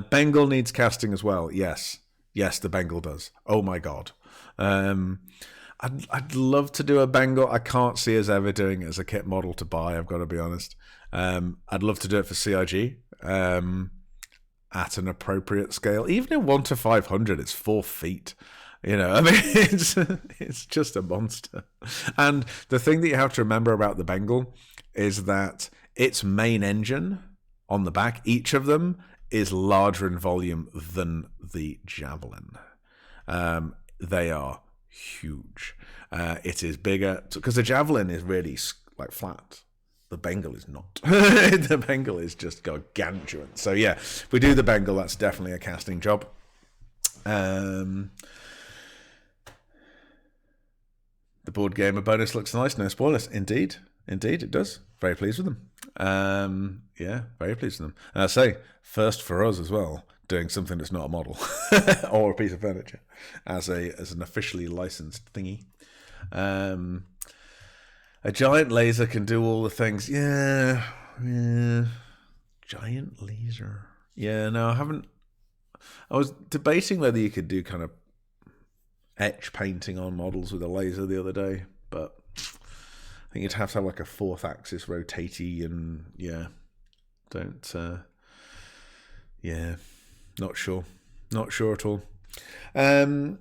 Bengal needs casting as well. Yes, the Bengal does. Oh my God. I'd love to do a Bengal. I can't see us ever doing it as a kit model to buy, I've got to be honest. I'd love to do it for CIG at an appropriate scale. Even in 1:500, it's 4 feet. It's just a monster. And the thing that you have to remember about the Bengal is that its main engine on the back, each of them, is larger in volume than the Javelin. They are huge. It is bigger, because the Javelin is really like flat. The Bengal is not. The Bengal is just gargantuan. So yeah, if we do the Bengal, that's definitely a casting job. The board gamer bonus looks nice. No spoilers. Indeed, it does. Very pleased with them. Very pleased with them. And I say, first for us as well, doing something that's not a model or a piece of furniture as an officially licensed thingy. A giant laser can do all the things. Yeah. Giant laser. Yeah, no, I haven't. I was debating whether you could do kind of etch painting on models with a laser the other day, but I think you'd have to have like a 4th axis rotatey, and not sure at all. I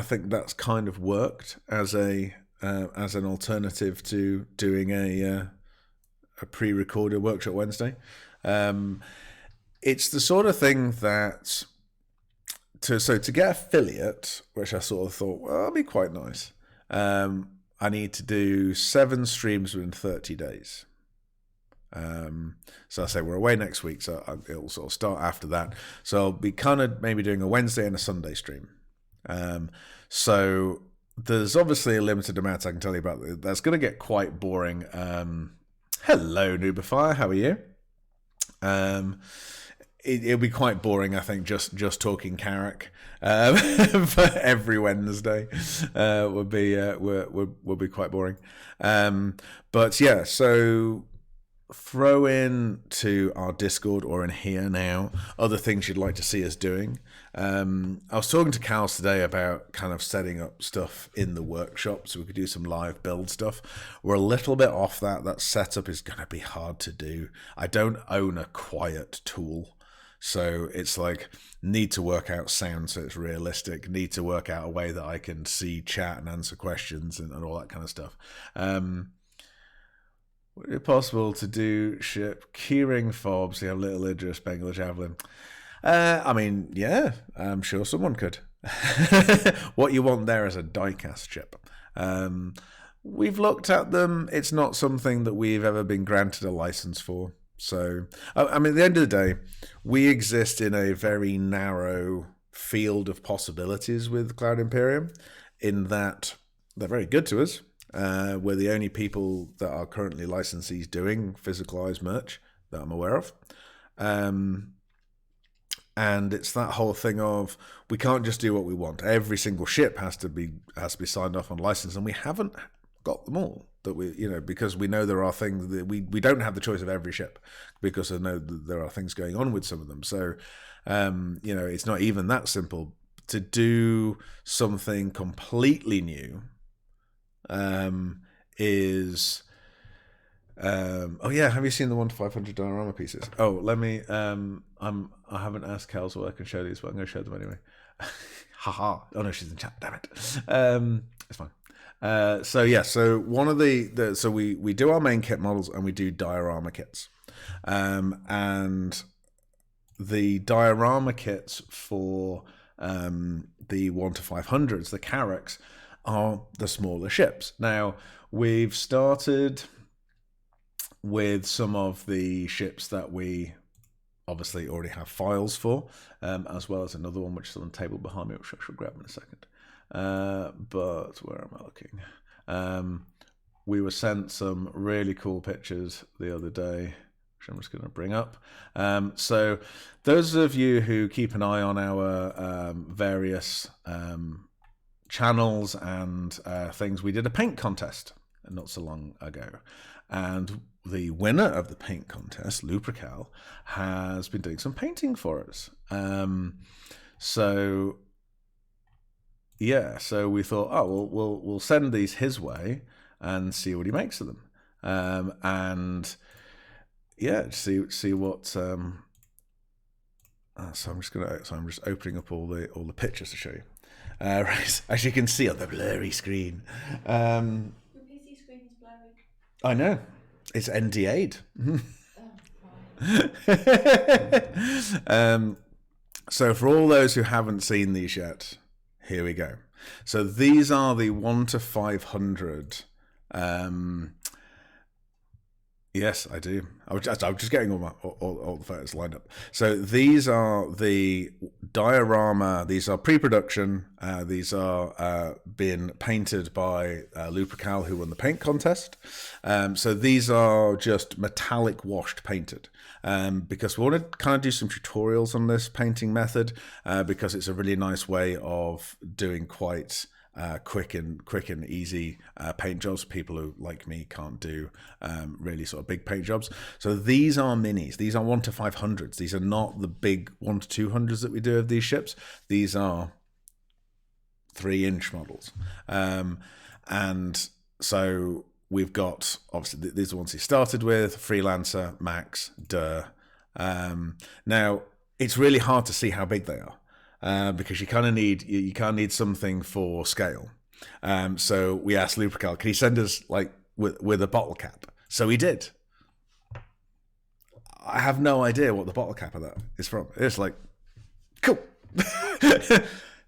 think that's kind of worked as an alternative to doing a pre-recorded workshop Wednesday. It's the sort of thing that to get affiliate, which I sort of thought, well, that'd be quite nice. I need to do 7 streams within 30 days. So I say we're away next week, so it'll sort of start after that. So I'll be kind of maybe doing a Wednesday and a Sunday stream. So there's obviously a limited amount I can tell you about. That's going to get quite boring. Hello, Nubifier, how are you? It'll be quite boring, I think, just talking Carrack for every Wednesday would be quite boring. But yeah, so throw in to our Discord or in here now other things you'd like to see us doing. I was talking to Cals today about kind of setting up stuff in the workshop so we could do some live build stuff. We're a little bit off that. That setup is going to be hard to do. I don't own a quiet tool. So it's like, need to work out sound so it's realistic, need to work out a way that I can see chat and answer questions and all that kind of stuff. Would it be possible to do ship keyring fobs, you have Little Idris, Bengal Javelin? I mean, yeah, I'm sure someone could. What you want there is a diecast ship. We've looked at them. It's not something that we've ever been granted a license for. So, I mean, at the end of the day, we exist in a very narrow field of possibilities with Cloud Imperium, in that they're very good to us. We're the only people that are currently licensees doing physicalized merch that I'm aware of. And it's that whole thing of, we can't just do what we want. Every single ship has to be signed off on license, and we haven't got them all. That we, because we know there are things that we don't have the choice of every ship, because I know that there are things going on with some of them. So, it's not even that simple to do something completely new. Oh yeah, have you seen the 1-500 diorama pieces? Oh, let me. I haven't asked Cal so I can show these, but I'm going to show them anyway. Haha! Oh no, she's in chat. Damn it. It's fine. So one of so we do our main kit models and we do diorama kits, and the diorama kits for the 1-500s, the Carracks, are the smaller ships. Now we've started with some of the ships that we obviously already have files for, as well as another one which is on the table behind me, which I shall grab in a second. But where am I looking? We were sent some really cool pictures the other day, which I'm just going to bring up. So those of you who keep an eye on our various channels and things, we did a paint contest not so long ago. And the winner of the paint contest, Lupercal, has been doing some painting for us. So we thought, we'll send these his way and see what he makes of them, and see what. So I'm just opening up all the pictures to show you. Right, as you can see on the blurry screen. Your PC screen is blurry. I know, it's NDA'd. So for all those who haven't seen these yet, here we go. So these are the 1-500. Yes, I do. I'm just getting all the photos lined up. So these are the diorama. These are pre-production. These are being painted by Lupercal, who won the paint contest. So these are just metallic washed painted. Because we want to kind of do some tutorials on this painting method, because it's a really nice way of doing quite quick and easy paint jobs. People who, like me, can't do really sort of big paint jobs. So these are minis. These are 1-500s. These are not the big 1-200s that we do of these ships. These are 3-inch models. And so we've got, obviously, these are the ones he started with: Freelancer, Max, Durr. Now, it's really hard to see how big they are. Because you kind of need something for scale. So we asked Lupercal, can he send us with a bottle cap? So he did. I have no idea what the bottle cap of that is from. It's like, cool.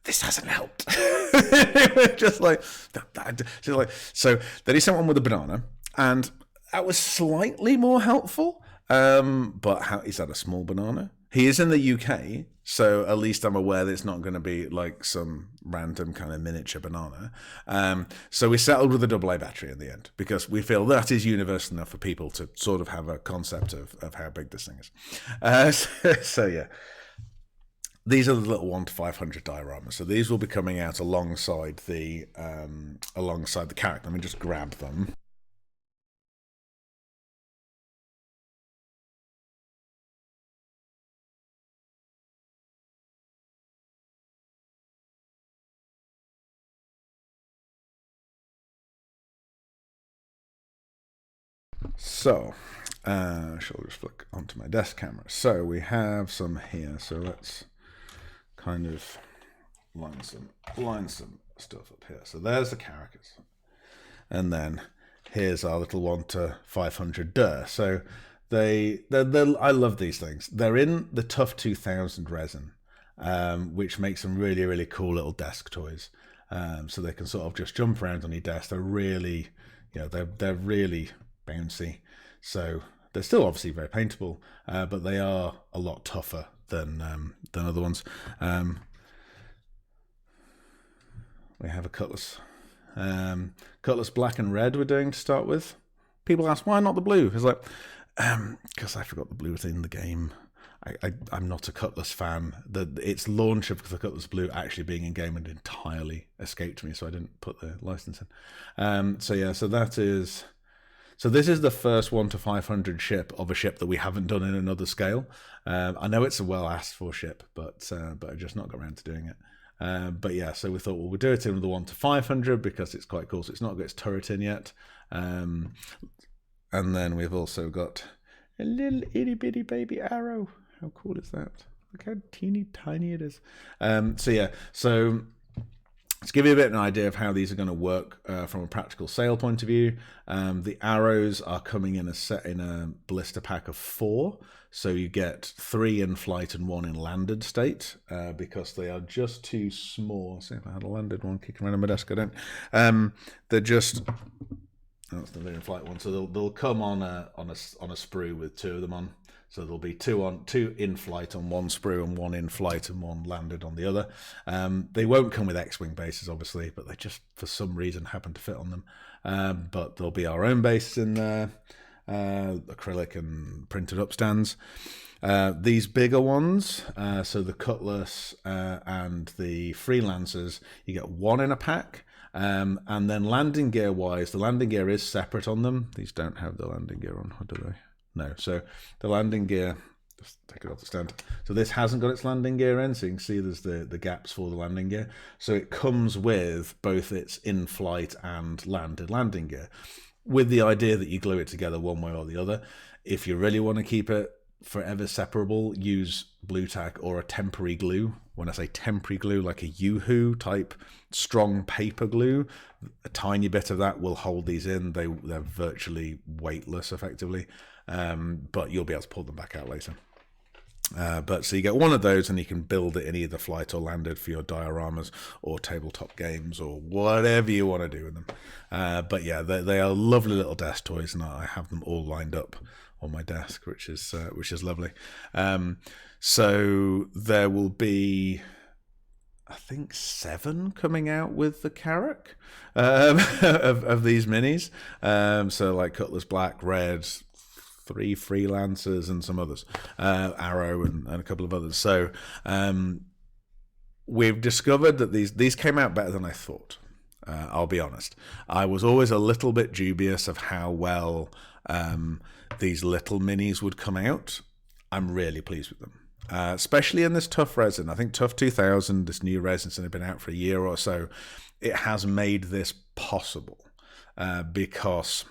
This hasn't helped. So then he sent one with a banana, and that was slightly more helpful. But is that a small banana? He is in the UK, so at least I'm aware that it's not going to be like some random kind of miniature banana. So we settled with a AA battery in the end, because we feel that is universal enough for people to sort of have a concept of how big this thing is. So yeah, these are the little 1-500 dioramas. So these will be coming out alongside the Carrack. Let me just grab them. So, shall just flick onto my desk camera. So we have some here. So let's kind of line some stuff up here. So there's the Carrack, and then here's our little 1 to 500 Dur. So they're I love these things. They're in the Tough 2000 resin, which makes them really, really cool little desk toys. So they can sort of just jump around on your desk. They're really, they're really bouncy. So they're still obviously very paintable, but they are a lot tougher than other ones. We have a Cutlass. Cutlass black and red we're doing to start with. People ask, why not the blue? It's like, because I forgot the blue was in the game. I'm not a Cutlass fan. Its launch of the Cutlass Blue actually being in game had entirely escaped me, so I didn't put the license in. So this is the first 1 to 500 ship of a ship that we haven't done in another scale. I know it's a well asked for ship, but I just not got around to doing it. But yeah, so we thought, well, we'll do it in the 1 to 500 because it's quite cool. So it's not got its turret in yet. And then we've also got a little itty bitty baby arrow. How cool is that? Look how teeny tiny it is. So to give you a bit of an idea of how these are going to work from a practical sale point of view, the arrows are coming in a blister pack of 4. So you get 3 in flight and 1 in landed state because they are just too small. See if I had a landed one kicking around on my desk. I don't. They're just. That's the in flight one. So they'll come on a sprue with 2 of them on. So there'll be 2 in flight on one sprue and 1 in flight and 1 landed on the other. They won't come with X-wing bases, obviously, but they just for some reason happen to fit on them. But there'll be our own base in there, acrylic and printed up stands. These bigger ones, so the Cutlass and the Freelancers, you get 1 in a pack. And then landing gear wise, the landing gear is separate on them. These don't have the landing gear on, or do they? No. So the landing gear, just take it off the stand. So this hasn't got its landing gear in, so you can see there's the gaps for the landing gear. So it comes with both its in-flight and landed landing gear, with the idea that you glue it together one way or the other. If you really want to keep it forever separable, use Blue Tack or a temporary glue. When I say temporary glue, like a Yoo-hoo type strong paper glue, a tiny bit of that will hold these in. They're virtually weightless, effectively, but you'll be able to pull them back out later. But so you get 1 of those, and you can build it in either flight or landed for your dioramas or tabletop games or whatever you want to do with them. But yeah, they are lovely little desk toys, and I have them all lined up on my desk, which is lovely. So there will be, I think, 7 coming out with the Carrack of these minis. So like Cutlass Black, Red, 3 Freelancers, and some others, Arrow, and a couple of others. So we've discovered that these came out better than I thought. I'll be honest. I was always a little bit dubious of how well these little minis would come out. I'm really pleased with them. Especially in this Tough resin. I think Tough 2000, this new resin's only been out for a year or so. It has made this possible because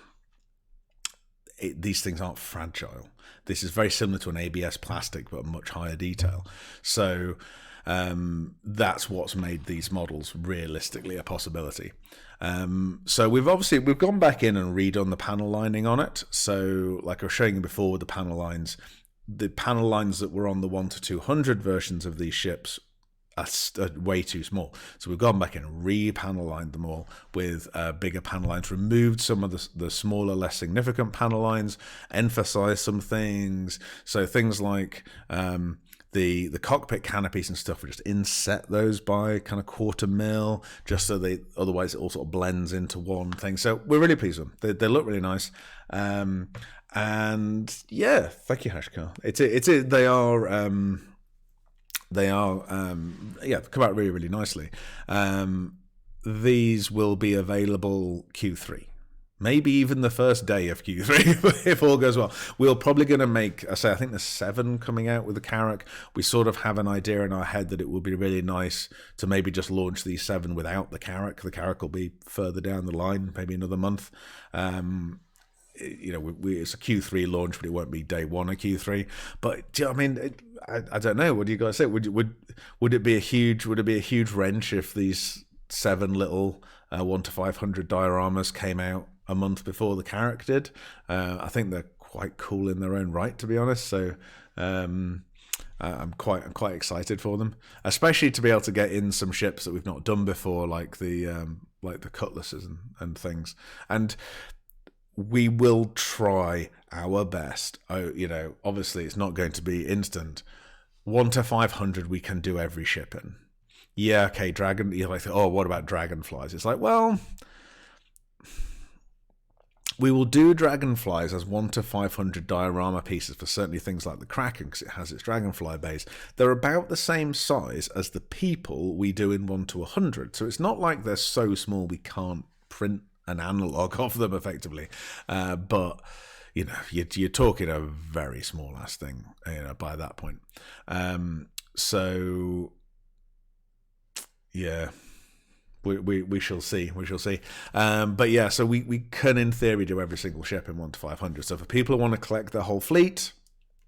these things aren't fragile. This is very similar to an ABS plastic, but much higher detail. So that's what's made these models realistically a possibility. So we've gone back in and redone the panel lining on it. So like I was showing you before with the panel lines that were on the 1 to 200 versions of these ships are way too small. So we've gone back and re-panel lined them all with bigger panel lines, removed some of the smaller, less significant panel lines, emphasized some things. So things like the cockpit canopies and stuff, we just inset those by kind of 1/4 mil, just so otherwise it all sort of blends into one thing. So we're really pleased with them. They look really nice. And yeah, thank you, Hashkar. They are come out really, really nicely. These will be available Q3, maybe even the first day of Q3 if all goes well. We're probably going to make, I think there's 7 coming out with the Carrack. We sort of have an idea in our head that it would be really nice to maybe just launch these 7 without the Carrack. The Carrack will be further down the line, maybe another month. you know, it's a Q3 launch, but it won't be day one of Q3. But do you know what I mean, I don't know. What do you guys say? Would it be a huge wrench if these 7 little 1 to 500 dioramas came out a month before the Carrack did? I think they're quite cool in their own right, to be honest. So I'm quite excited for them, especially to be able to get in some ships that we've not done before, like the cutlasses and things. And we will try our best. You know, obviously it's not going to be instant. 1 to 500 we can do every ship in. Yeah, okay, dragon. You're like, oh, what about dragonflies? It's like, well, we will do dragonflies as 1 to 500 diorama pieces for certainly things like the Kraken, because it has its dragonfly base. They're about the same size as the people we do in 1 to 100. So it's not like they're so small we can't print an analog of them effectively. But, you know, you're talking a very small ass thing, you know, by that point. So, yeah. We shall see. We shall see. But yeah, so we can, in theory, do every single ship in 1 to 500. So for people who want to collect the whole fleet,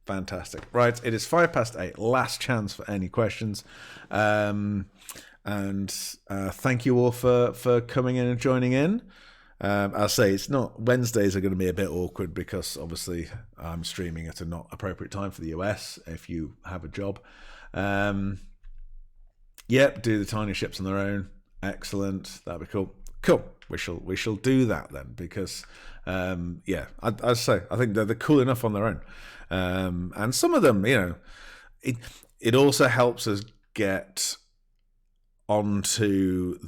fantastic. Right, it is 8:05. Last chance for any questions. And thank you all for coming in and joining in. I'll say it's not, Wednesdays are going to be a bit awkward because obviously I'm streaming at a not appropriate time for the US if you have a job. Yep, do the tiny ships on their own. Excellent, that'd be cool. We shall do that then, because I'd say I think they're cool enough on their own. And some of them, you know, it also helps us get onto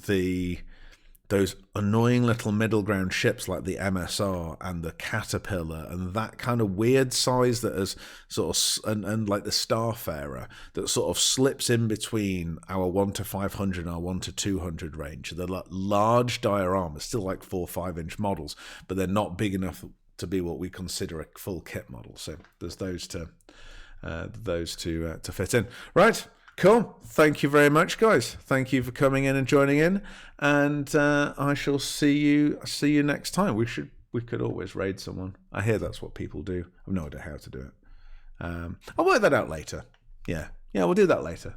those annoying little middle ground ships like the MSR and the Caterpillar and that kind of weird size that is sort of, and like the Starfarer that sort of slips in between our 1 to 500 and our 1 to 200 range. They're like large dioramas, still like 4 or 5 inch models, but they're not big enough to be what we consider a full kit model. So there's those to fit in. Right. Cool. Thank you very much, guys. Thank you for coming in and joining in, and I shall see you next time. We could always raid someone. I hear that's what people do. I've no idea how to do it. I'll work that out later. Yeah, we'll do that later.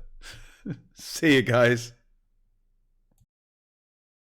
See you guys.